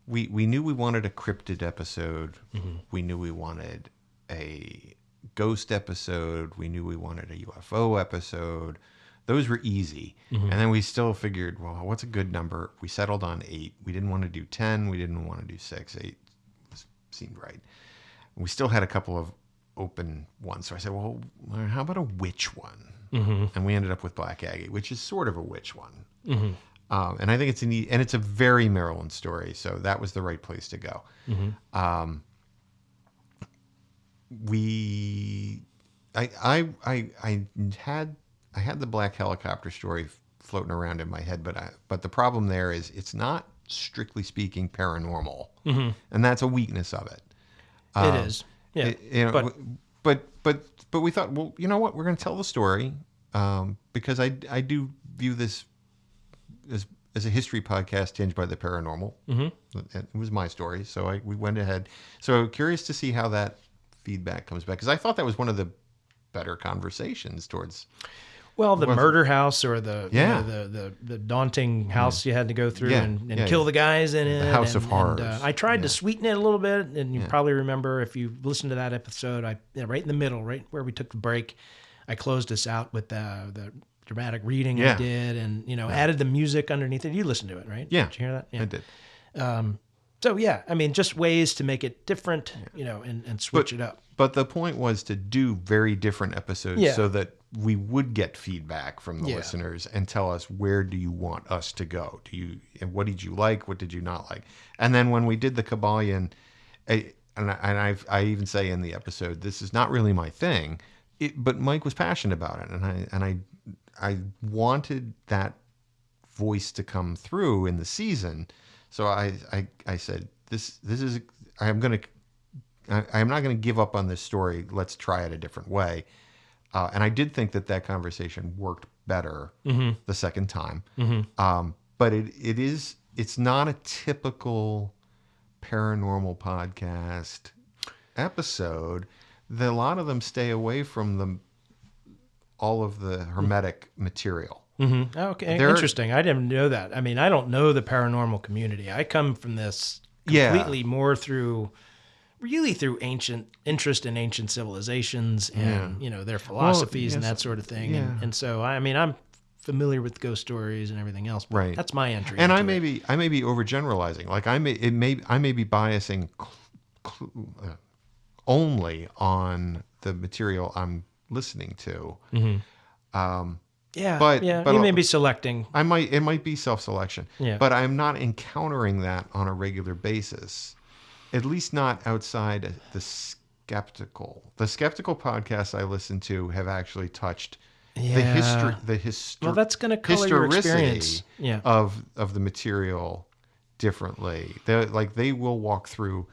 we knew we wanted a cryptid episode. Mm-hmm. We knew we wanted a ghost episode. We knew we wanted a UFO episode. Those were easy. Mm-hmm. And then we still figured, well, what's a good number? We settled on 8. We didn't want to do 10. We didn't want to do 6. 8 seemed right. We still had a couple of open ones. So I said, well, how about a witch one? Mm-hmm. And we ended up with Black Aggie, which is sort of a witch one. Mm-hmm. And I think it's a very Maryland story. So that was the right place to go. Mm-hmm. I had the black helicopter story floating around in my head, but the problem there is it's not strictly speaking paranormal, mm-hmm. and that's a weakness of it. It is, yeah. But we thought, well, you know what? We're going to tell the story because I do view this as a history podcast tinged by the paranormal. Mm-hmm. It was my story, so we went ahead. So curious to see how that feedback comes back, because I thought that was one of the better conversations towards. Well, the murder house, or the daunting house you had to go through and kill the guys in it. The House of Horrors. I tried to sweeten it a little bit, and you probably remember, if you listened to that episode, right in the middle, right where we took the break, I closed us out with the dramatic reading I did, and added the music underneath it. You listened to it, right? Yeah. Did you hear that? Yeah. I did. So just ways to make it different, and switch it up. But the point was to do very different episodes so that we would get feedback from the listeners and tell us, where do you want us to go? And what did you like? What did you not like? And then when we did the Kabbalion, I even say in the episode, this is not really my thing, but Mike was passionate about it, and I wanted that voice to come through in the season. So I said, I'm not going to give up on this story. Let's try it a different way. And I did think that conversation worked better the second time. Mm-hmm. But it's not a typical paranormal podcast episode. A lot of them stay away from all of the hermetic material. Mm-hmm. Okay, interesting. I didn't know that. I mean, I don't know the paranormal community. I come from this completely more through ancient interest in ancient civilizations and their philosophies and that sort of thing. Yeah. And so I'm familiar with ghost stories and everything else. But right. That's my entry. And I may be overgeneralizing. Like I may be biasing only on the material I'm listening to. Mm-hmm. But you may be selecting. It might be self-selection. Yeah. But I'm not encountering that on a regular basis. At least not outside the skeptical. The skeptical podcasts I listen to have actually touched the history. Well, that's going to color your experience. Of the material differently. They will walk through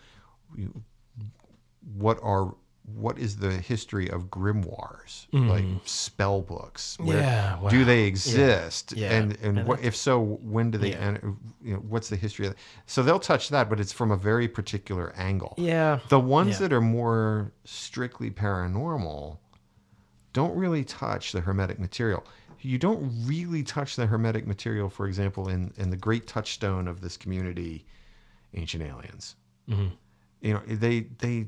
what is the history of grimoires, like spell books? Do they exist? Yeah. And what, if so, when do they? What's the history of that? So they'll touch that, but it's from a very particular angle. Yeah. The ones that are more strictly paranormal don't really touch the hermetic material. You don't really touch the hermetic material, for example, in the great touchstone of this community, Ancient Aliens. Mm-hmm. They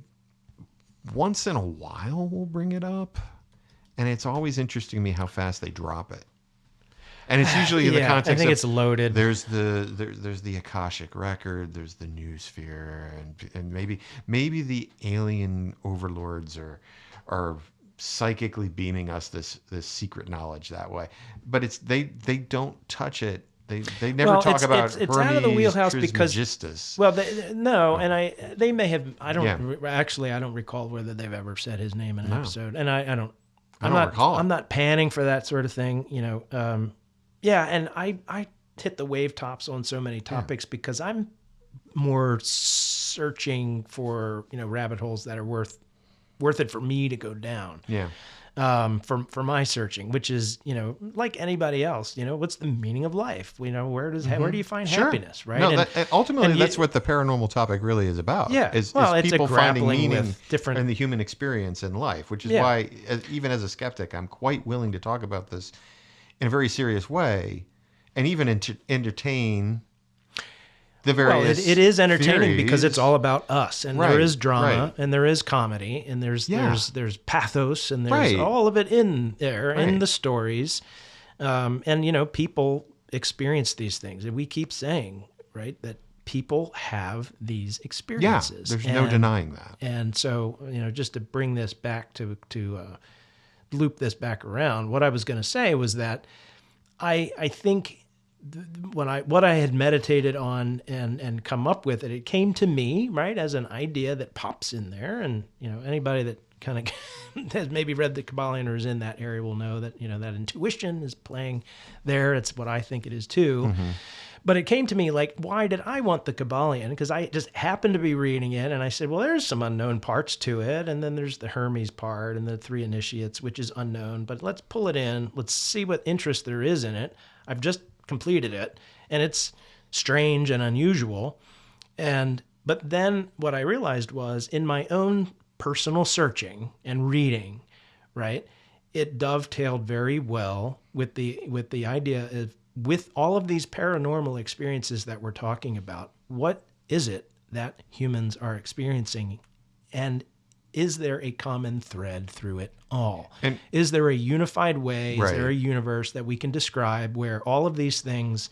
once in a while will bring it up, and it's always interesting to me how fast they drop it. And it's usually in the context. I think it's loaded. There's the Akashic record, there's the Noosphere, and maybe the alien overlords are psychically beaming us this secret knowledge that way. But they don't touch it They never talk about it's out of the wheelhouse because Trismegistus. well, and they may have. I don't actually. I don't recall whether they've ever said his name in an episode, and I don't. I don't recall. I'm not panning for that sort of thing, you know. And I hit the wave tops on so many topics because I'm more searching for rabbit holes that are worth it for me to go down. Yeah. For my searching, which is, like anybody else, what's the meaning of life? Where do you find happiness, right? No, ultimately, that's what the paranormal topic really is about. Yeah. Is it's people finding meaning with different in the human experience in life, which is why, even as a skeptic, I'm quite willing to talk about this in a very serious way, and even entertain the various it is entertaining theories. because it's all about us, and there is drama, and there is comedy, and there's pathos, and there's all of it in there in the stories, and people experience these things, and we keep saying that people have these experiences. There's no denying that. And so just to bring this back to loop this back around, what I was going to say was that I think. What I had meditated on and come up with it came to me as an idea that pops in there, and anybody that kind of has maybe read the Kabbalion or is in that area will know that that intuition is playing there. It's what I think it is too. Mm-hmm. But it came to me why did I want the Kabbalion? Because I just happened to be reading it, and I said, well, there's some unknown parts to it, and then there's the Hermes part and the 3 initiates, which is unknown. But let's pull it in. Let's see what interest there is in it. I've just completed it, and it's strange and unusual. But then what I realized was in my own personal searching and reading, it dovetailed very well with the idea of, with all of these paranormal experiences that we're talking about, what is it that humans are experiencing, and is there a common thread through it all? And is there a unified way? Is there a universe that we can describe where all of these things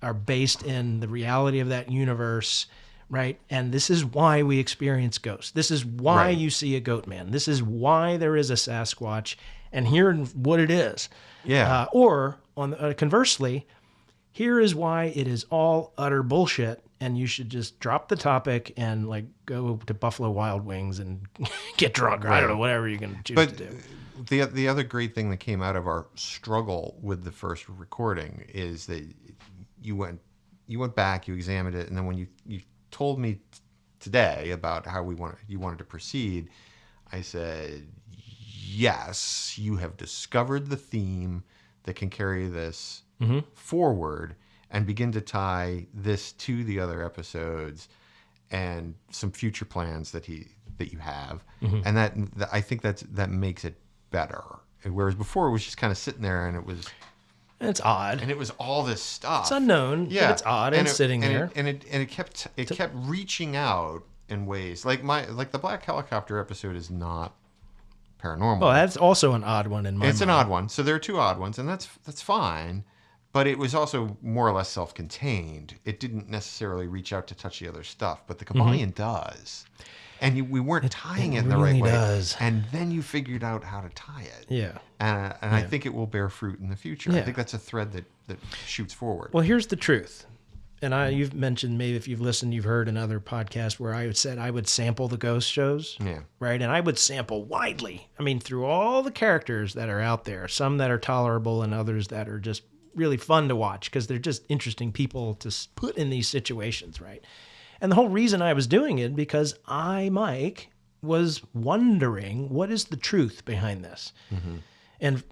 are based in the reality of that universe, right? And this is why we experience ghosts. This is why you see a goat man. This is why there is a Sasquatch, and here's what it is. Yeah. Or conversely, here is why it is all utter bullshit, and you should just drop the topic and go to Buffalo Wild Wings and get drunk, or I don't know, whatever you're going to choose to do. The other great thing that came out of our struggle with the first recording is that you went back, you examined it, and then when you told me today about how you wanted to proceed, I said, yes, you have discovered the theme that can carry this forward and begin to tie this to the other episodes and some future plans that you have. Mm-hmm. And that I think that makes it better. Whereas before it was just kind of sitting there, and it's odd. And it was all this stuff. It's unknown, but it's odd and sitting there. It kept reaching out in ways like the Black Helicopter episode is not paranormal. Well, that's also an odd one in my mind. It's an odd one. So there are 2 odd ones, and that's fine. But it was also more or less self-contained. It didn't necessarily reach out to touch the other stuff, but the Kabbalion does. And we weren't tying it in the right way. Does. And then you figured out how to tie it. Yeah. And I think it will bear fruit in the future. Yeah. I think that's a thread that shoots forward. Well, here's the truth. And you've mentioned, maybe if you've listened, you've heard another podcast where I said I would sample the ghost shows. Yeah. Right? And I would sample widely. I mean, through all the characters that are out there, some that are tolerable and others that are just really fun to watch because they're just interesting people to put in these situations, right? And the whole reason I was doing it because Mike, was wondering, what is the truth behind this? Mm-hmm. And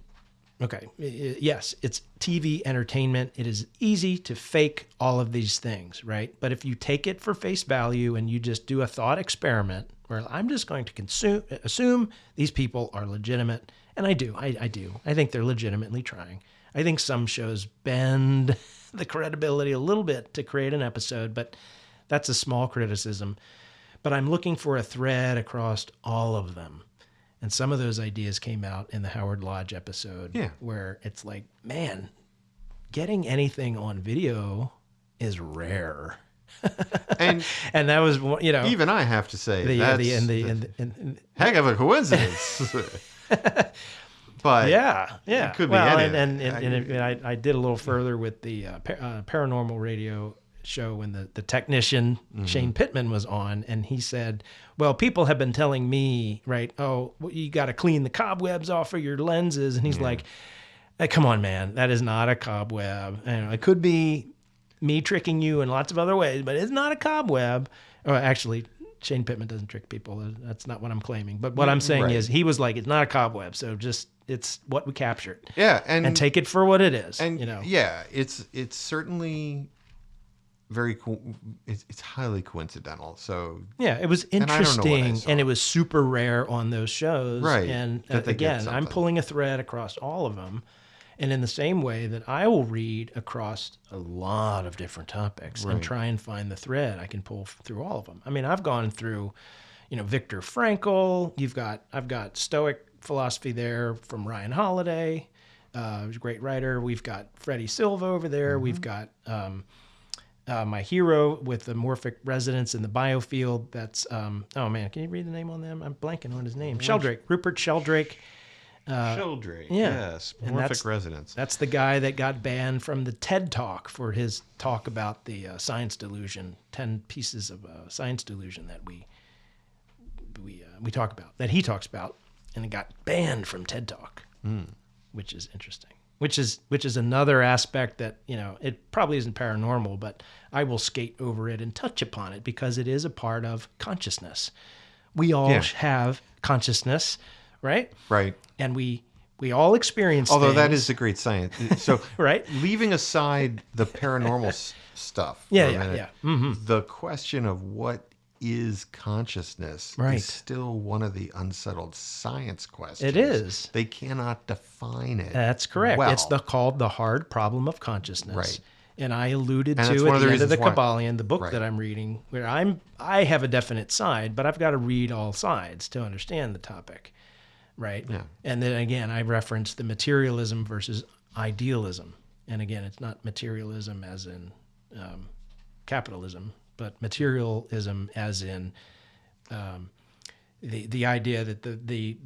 okay, yes, it's TV entertainment. It is easy to fake all of these things, right? But if you take it for face value and you just do a thought experiment where I'm just going to assume these people are legitimate, and I do. I think they're legitimately trying. I think some shows bend the credibility a little bit to create an episode, but that's a small criticism. But I'm looking for a thread across all of them. And some of those ideas came out in the Howard Lodge episode, where it's like, man, getting anything on video is rare. and that was, even I have to say, that's heck of a coincidence. but yeah. it could be well, anything. and I did a little further with the paranormal radio show when the technician Shane Pittman was on, and he said, well, people have been telling me, right, oh, well, you got to clean the cobwebs off of your lenses, and he's like, hey, come on, man, that is not a cobweb. And it could be me tricking you in lots of other ways, but it's not a cobweb. Or actually, Shane Pittman doesn't trick people. That's not what I'm claiming. But what I'm saying is, he was like, it's not a cobweb, so just it's what we captured. Yeah, and take it for what it is. And you know, yeah, it's certainly very cool. It's highly coincidental. So yeah, it was interesting, and it was super rare on those shows. Right. And again, I'm pulling a thread across all of them. And in the same way that I will read across a lot of different topics and try and find the thread, I can pull through all of them. I mean, I've gone through, Viktor Frankl. I've got Stoic philosophy there from Ryan Holiday. He's a great writer. We've got Freddie Silva over there. We've got my hero with the morphic resonance in the biofield. That's oh man, can you read the name on them? I'm blanking on his name. Sheldrake, Rupert Sheldrake. Sheldrake, yeah. yes, morphic resonance. That's the guy that got banned from the TED Talk for his talk about the science delusion, 10 pieces of science delusion that we talk about, that he talks about, and it got banned from TED Talk, which is interesting. Which is another aspect that, it probably isn't paranormal, but I will skate over it and touch upon it because it is a part of consciousness. We all have consciousness, right? Right. And we all experience Although things. that is the great science. So right? Leaving aside the paranormal stuff for a minute, the question of what is consciousness is still one of the unsettled science questions. It is. They cannot define it. That's correct. Well. It's called the hard problem of consciousness. Right. And I alluded And to that's at one of the the end of the reasons why. Kabbalion, the book that I'm reading, where I have a definite side, but I've got to read all sides to understand the topic. Right. Yeah. And then again, I referenced the materialism versus idealism. And again, it's not materialism as in capitalism, but materialism as in the idea that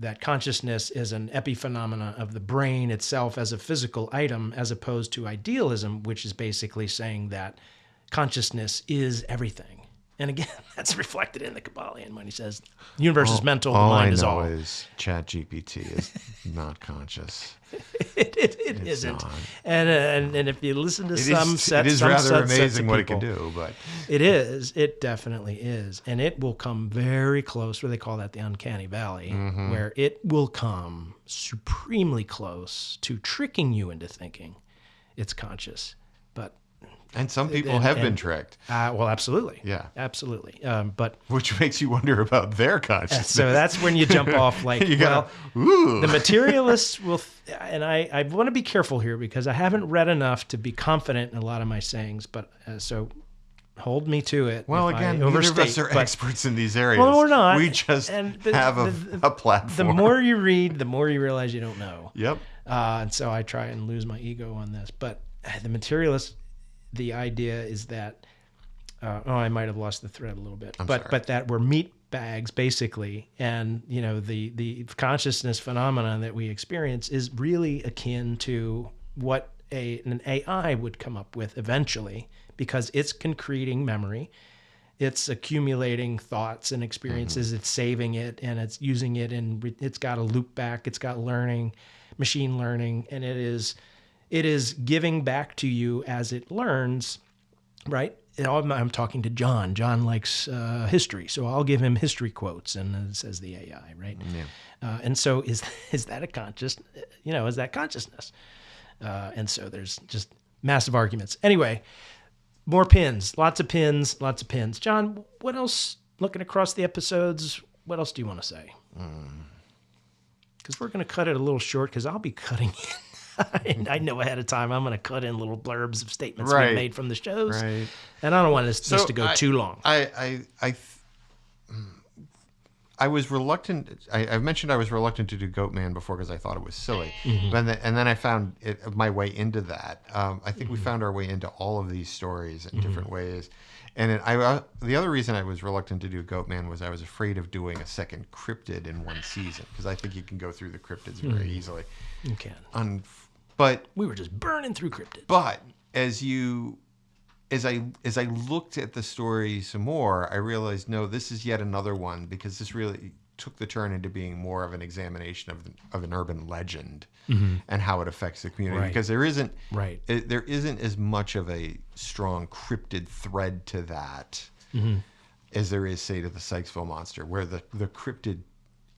that consciousness is an epiphenomena of the brain itself as a physical item, as opposed to idealism, which is basically saying that consciousness is everything. And again, that's reflected in the Kabbalion when he says, the universe is mental, the mind is all. All I know is ChatGPT is not conscious. It isn't. Not. And if you listen to It some is some rather sets amazing of what it can people, do, but it is. It definitely is. And it will come very close, where they call that the uncanny valley, where it will come supremely close to tricking you into thinking it's conscious. But and some people have been tricked. well, absolutely. Yeah. Absolutely. But Which makes you wonder about their consciousness. so that's when you jump off like, the materialists will, and I want to be careful here because I haven't read enough to be confident in a lot of my sayings, but so hold me to it. Well, again, neither of us are experts in these areas. Well, we're not. We just have a platform. The more you read, the more you realize you don't know. Yep. And so I try and lose my ego on this. But the materialist, the idea is that, I might have lost the thread a little bit, but that we're meat bags basically, and the consciousness phenomenon that we experience is really akin to what an AI would come up with eventually, because it's concreting memory, it's accumulating thoughts and experiences, it's saving it, and it's using it, and it's got a loop back, it's got learning, machine learning, and it is giving back to you as it learns, right? I'm talking to John. John likes history, so I'll give him history quotes, and it says the AI, right? Yeah. And so is that a conscious? Is that consciousness? And so there's just massive arguments. Anyway, more pins, lots of pins. John, what else? Looking across the episodes, what else do you want to say? Because we're going to cut it a little short, because I'll be cutting in. I know ahead of time I'm going to cut in little blurbs of statements we've made from the shows, and I don't want this to go too long. I I was reluctant. I've mentioned I was reluctant to do Goatman before because I thought it was silly. And then I found my way into that. I think we found our way into all of these stories in different ways. And the other reason I was reluctant to do Goatman was I was afraid of doing a second cryptid in one season because I think you can go through the cryptids very easily. You can. But We were just burning through cryptids. But as I looked at the story some more, I realized, no, this is yet another one because this really took the turn into being more of an examination of an urban legend and how it affects the community. Right. Because there isn't as much of a strong cryptid thread to that as there is, say, to the Sykesville Monster, where the cryptid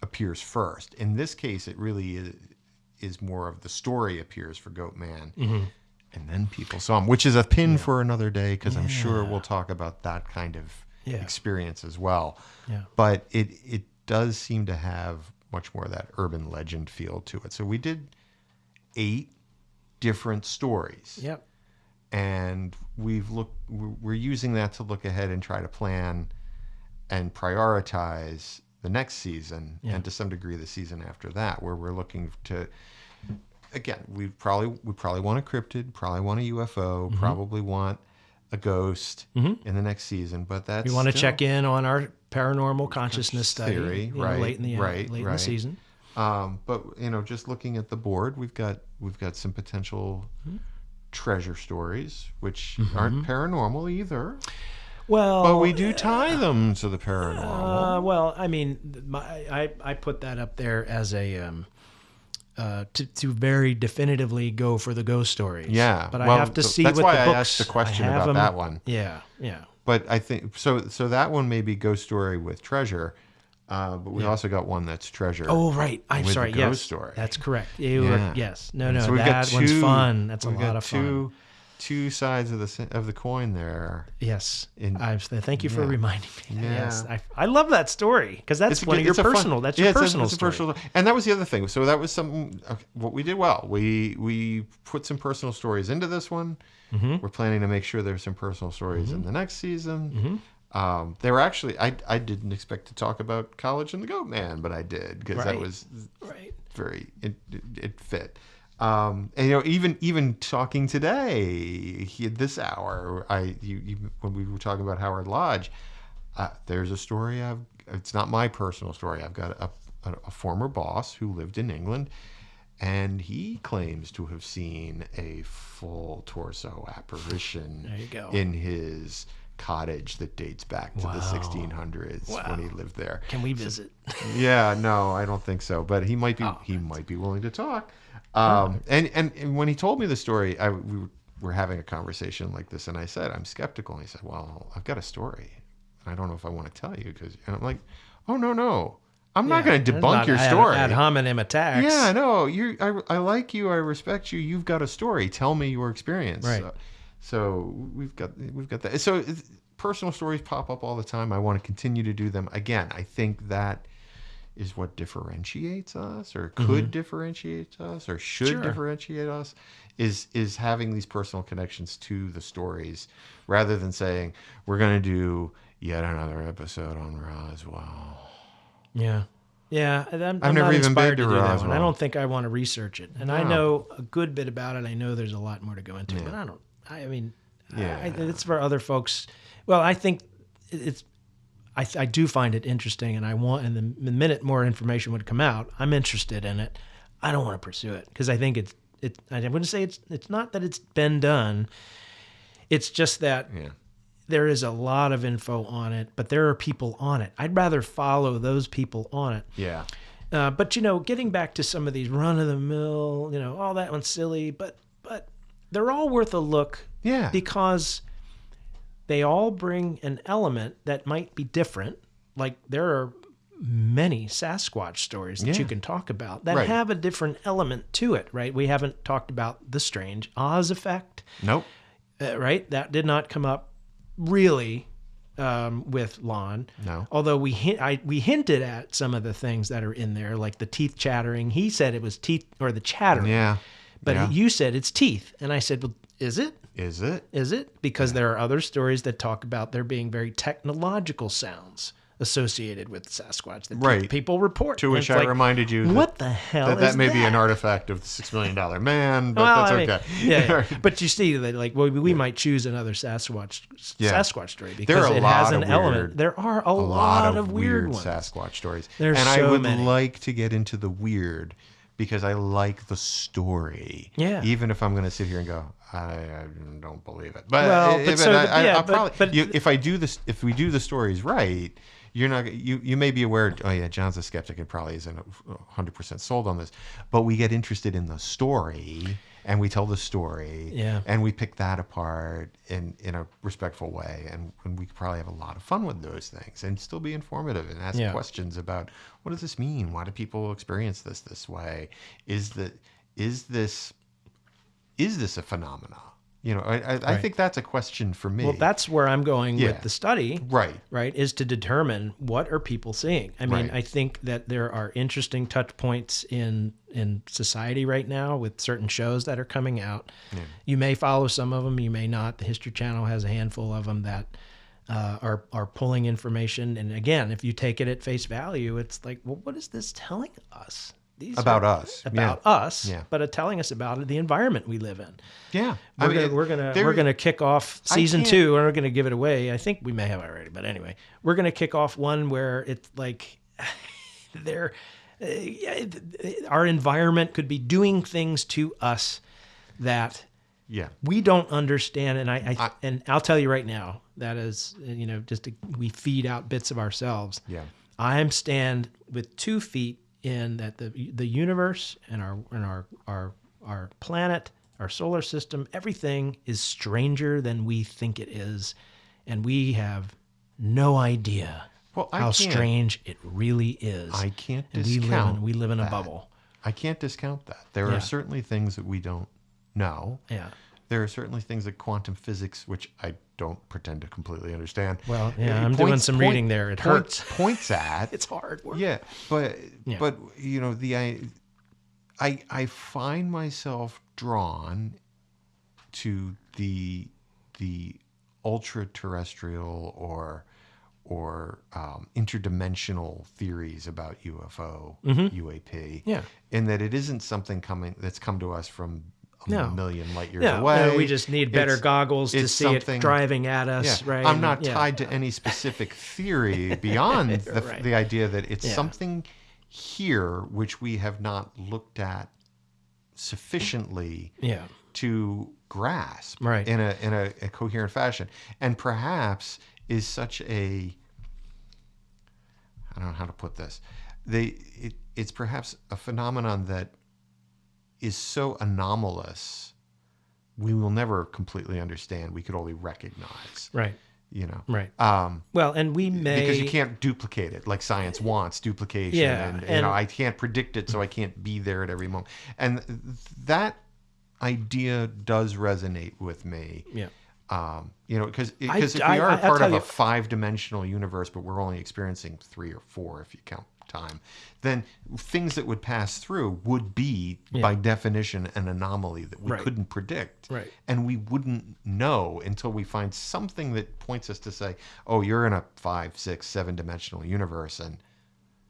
appears first. In this case, it really is more of the story appears for Goatman. And then people saw him, which is a pin for another day, because I'm sure we'll talk about that kind of experience as well. Yeah. But it does seem to have much more of that urban legend feel to it. So we did 8 different stories. Yep. And we're using that to look ahead and try to plan and prioritize the next season, and to some degree the season after that, where we're looking to... Again, we probably want a cryptid, probably want a UFO, probably want a ghost in the next season. But that's We want to check in on our paranormal consciousness study theory, late in the season. But just looking at the board, we've got some potential treasure stories, which aren't paranormal either. Well, But we do tie them to the paranormal. well, I mean, I put that up there as a to very definitively go for the ghost stories. Yeah, but I well, have to see that's what why the I books. asked the question I have about them. that one. Yeah. But I think so that one may be ghost story with treasure, but we also got one that's treasure. Oh, right. I'm with sorry. the Yes, ghost story. that's correct. Yeah. Yes. No. So we've got That one's fun. That's a we've lot got of fun. Two sides of the coin there. Yes. In- Thank you for reminding me. Yeah. Yes. I love that story because that's one of your personal. That's your personal story. And that was the other thing. So that was something. Okay, what we did well. We put some personal stories into this one. We're planning to make sure there's some personal stories in the next season. They were actually. I didn't expect to talk about college and the Goatman, but I did because that was very. It fit. And even talking today, this hour, when we were talking about Howard Lodge, there's a story. It's not my personal story. I've got a former boss who lived in England, and he claims to have seen a full torso apparition in his cottage that dates back to the 1600s when he lived there. Can we visit? Yeah, no, I don't think so. But he might be. He might be willing to talk. And when he told me the story, we were having a conversation like this, and I said, I'm skeptical. And he said, well, I've got a story, and I don't know if I want to tell you and I'm like, oh no, I'm not going to debunk your story. Ad hominem attacks. Yeah, no, I like you, I respect you. You've got a story. Tell me your experience. Right. So we've got that. So personal stories pop up all the time. I want to continue to do them. Again, I think that is what differentiates us, or could differentiate us, or should differentiate us, is having these personal connections to the stories, rather than saying we're going to do yet another episode on Roswell. Yeah. I'm I've never not even inspired been to to do that Roswell. one. I don't think I want to research it, and I know a good bit about it. I know there's a lot more to go into, but I don't. I mean, it's for other folks. Well, I think it's. I do find it interesting, and I want. And the minute more information would come out, I'm interested in it. I don't want to pursue it because I think it's. I wouldn't say it's not that it's been done. It's just that there is a lot of info on it, but there are people on it. I'd rather follow those people on it. Yeah. But getting back to some of these run of the mill, all that one's silly, but they're all worth a look. Yeah. Because they all bring an element that might be different. Like there are many Sasquatch stories that you can talk about that have a different element to it, right? We haven't talked about the strange Oz effect. Nope. Right? That did not come up really with Lon. No. Although we hinted at some of the things that are in there, like the teeth chattering. He said it was teeth or the chattering. Yeah. But you said it's teeth. And I said, well, is it? Is it? Is it? Because there are other stories that talk about there being very technological sounds associated with Sasquatch that Right. people report. To And which it's I reminded you what the hell that is may be an artifact of the $6 Million Man, but Well, that's I mean, okay. yeah. But you see that, like, we might choose another Sasquatch story There because are a it lot has an of element. weird- There are a lot of weird ones. Sasquatch stories. There's and I so would many. like to get into the weird because I like the story. Yeah. Even if I'm going to sit here and go, I don't believe it. But, Well, but so the- yeah, I'll but- probably, but- if we do the stories right, you're not, you may be aware, oh yeah, John's a skeptic and probably isn't 100% sold on this, but we get interested in the story and we tell the story, Yeah. and we pick that apart in a respectful way, and we could probably have a lot of fun with those things and still be informative and ask Yeah. questions about what does this mean? Why do people experience this way? Is this a phenomena? You know, I think that's a question for me. Well, that's where I'm going Yeah. with the study. Right. Is to determine what are people seeing. I mean, Right. I think that there are interesting touch points in society right now with certain shows that are coming out. Yeah. You may follow some of them, you may not. The History Channel has a handful of them that are pulling information. And again, if you take it at face value, it's like, well, what is this telling us? These About are us. about Yeah. us, Yeah. but telling us about the environment we live in. Yeah. We're gonna kick off season can't- 2. We're gonna give it away. I think we may have already, but anyway, we're gonna kick off one where it's like our environment could be doing things to us that Yeah. we don't understand. And I'll tell you right now, that is, we feed out bits of ourselves. Yeah. I stand with 2 feet in that the universe and our planet, our solar system, everything is stranger than we think it is, and we have no idea how strange it really is. I can't And discount we live in a that. bubble. I can't discount that. There Yeah. are certainly things that we don't know. Yeah. There are certainly things like quantum physics, which I don't pretend to completely understand. Well, yeah, It I'm doing some reading there. It hurts. Points at. It's hard work. Yeah, but Yeah. I find myself drawn to the ultra terrestrial or interdimensional theories about UFO, UAP. Yeah. In that it isn't something that's come to us from a No. million light years Yeah, away. we just need better goggles to it's see it something- driving at us, yeah. right? I'm not Yeah. tied to any specific theory beyond Right. the idea that it's Yeah. something here which we have not looked at sufficiently Yeah. to grasp Right. in a coherent fashion, and perhaps is such a, I don't know how to put this. It's perhaps a phenomenon that is so anomalous we will never completely understand. We could only recognize. Right. You know. Right. Um, Well, and we may because you can't duplicate it like science wants duplication, Yeah, and and- I can't predict it, so I can't be there at every moment. And that idea does resonate with me. Yeah. Because if we are I'll part tell of you- a 5-dimensional universe, but we're only experiencing 3 or 4 if you count time, then things that would pass through would be, by definition, an anomaly that we Right. couldn't predict. Right. And we wouldn't know until we find something that points us to say, oh, you're in a 5, 6, 7-dimensional universe, and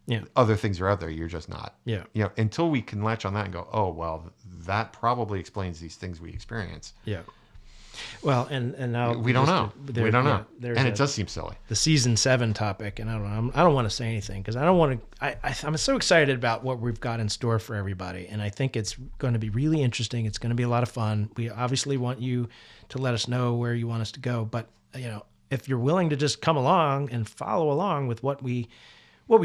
Yeah. other things are out there. You're just not. Yeah. Until we can latch on that and go, oh, well, that probably explains these things we experience. Yeah. Well, and now We don't know. We don't know. There's And it does seem silly. the season 7 topic, and I don't want to say anything because I don't want to. I'm so excited about what we've got in store for everybody, and I think it's going to be really interesting. It's going to be a lot of fun. We obviously want you to let us know where you want us to go, but if you're willing to just come along and follow along with what we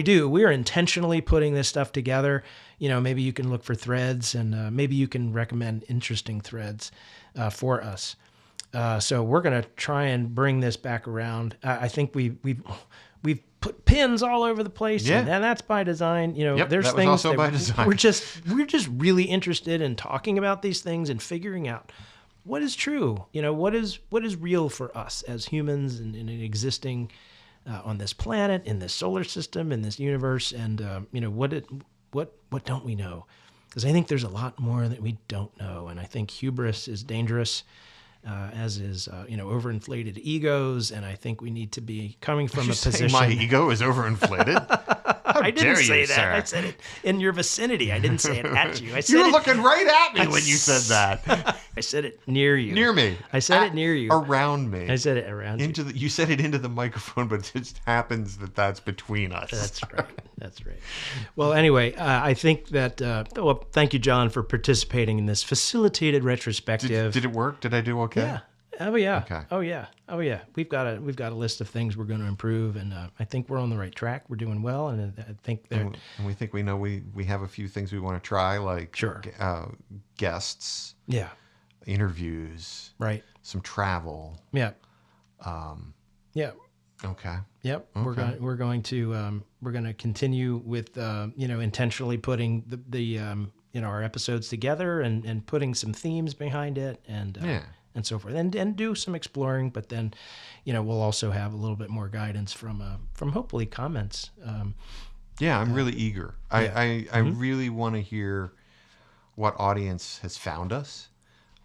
do, we are intentionally putting this stuff together. Maybe you can look for threads, and maybe you can recommend interesting threads for us. So we're going to try and bring this back around. I think we've put pins all over the place, Yeah. and that's by design. Yep, there's that was things also that by design. we're just really interested in talking about these things and figuring out what is true. What is real for us as humans and existing on this planet, in this solar system, in this universe, and what don't we know? Because I think there's a lot more that we don't know, and I think hubris is dangerous. as is, overinflated egos. And I think we need to be coming from Did you a say position. my ego is overinflated? How I dare didn't say you, that. sir? I said it in your vicinity. I didn't say it at you. I said You were it, looking right at me when you said that. I said it near you. Near me. I said it near you. Around me. I said it around you. You said it into the microphone, but it just happens that that's between us. That's right. That's right. Well, anyway, I think that. Thank you, John, for participating in this facilitated retrospective. Did it work? Did I do okay? Yeah. Oh yeah. Okay. Oh yeah. Oh yeah. We've got a list of things we're going to improve, and I think we're on the right track. We're doing well, and I think they're. And we think we know we have a few things we want to try, like Sure. Guests, Yeah. interviews, Right. some travel. Yeah. Yeah. Okay. Yep. We're going to continue with intentionally putting the our episodes together and putting some themes behind it and so forth and do some exploring, but then we'll also have a little bit more guidance from hopefully comments. I'm really eager. I really want to hear what audience has found us,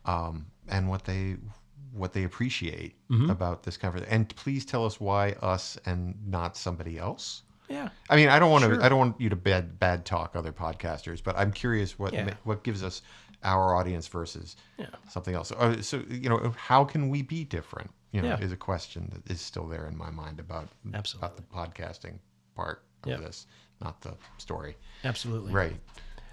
and what they appreciate about this conversation. And please tell us why us and not somebody else. Yeah. I mean, I don't want to. Sure. I don't want you to bad talk other podcasters, but I'm curious what gives us our audience versus something else. So how can we be different? Is a question that is still there in my mind about the podcasting part of this, not the story. Absolutely. Right.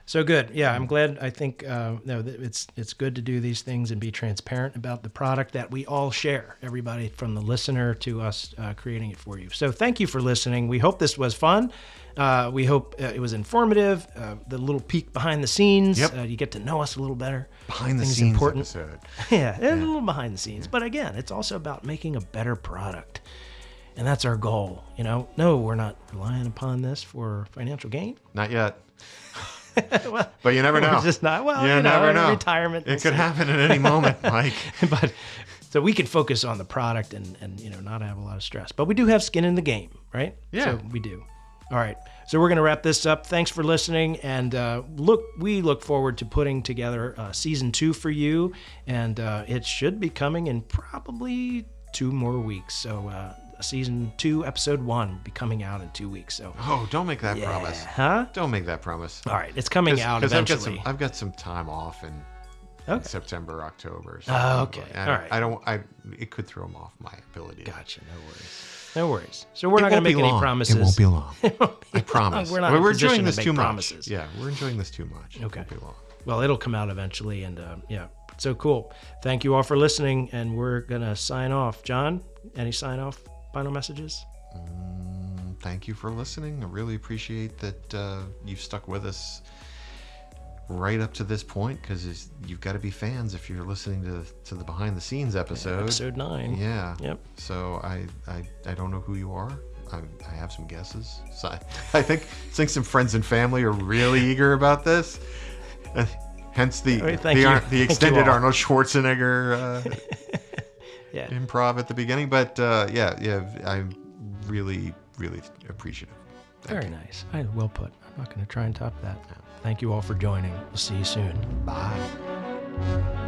So good. Yeah, I'm glad. I think it's good to do these things and be transparent about the product that we all share, everybody from the listener to us creating it for you. So thank you for listening. We hope this was fun. We hope it was informative. The little peek behind the scenes. Yep. You get to know us a little better. Behind the Things scenes important. episode. Yeah, a little behind the scenes. But again, it's also about making a better product. And that's our goal. No, we're not relying upon this for financial gain. Not yet. Well, But you never know. We're just not. Well, You never know. Retirement. It could happen at any moment, Mike. But so we can focus on the product and not have a lot of stress. But we do have skin in the game, right? Yeah. So we do. All right. So we're going to wrap this up. Thanks for listening. And we look forward to putting together season 2 for you. And it should be coming in probably 2 more weeks. So season 2, episode 1 will be coming out in 2 weeks. So Don't make that promise. Huh? Don't make that promise. All right. It's coming out eventually. I've got some time off in September, October. So okay. All right. It could throw them off my ability. Gotcha. No worries. So we're not going to make any promises. It won't be long. I promise. We're not in a We're position enjoying to this make too promises. much. Yeah, we're enjoying this too much. Okay. It won't be long. Well, it'll come out eventually, and so cool. Thank you all for listening, and we're gonna sign off. John, any sign off final messages? Thank you for listening. I really appreciate that you've stuck with us right up to this point, because you've got to be fans if you're listening to the behind the scenes episode. Episode 9. Yeah. Yep. So I don't know who you are. I have some guesses. So I think some friends and family are really eager about this. Hence the extended all. Arnold Schwarzenegger Yeah. improv at the beginning. But I'm really, really appreciative. Very nice. Well put. I'm not going to try and top that. Thank you all for joining. We'll see you soon. Bye.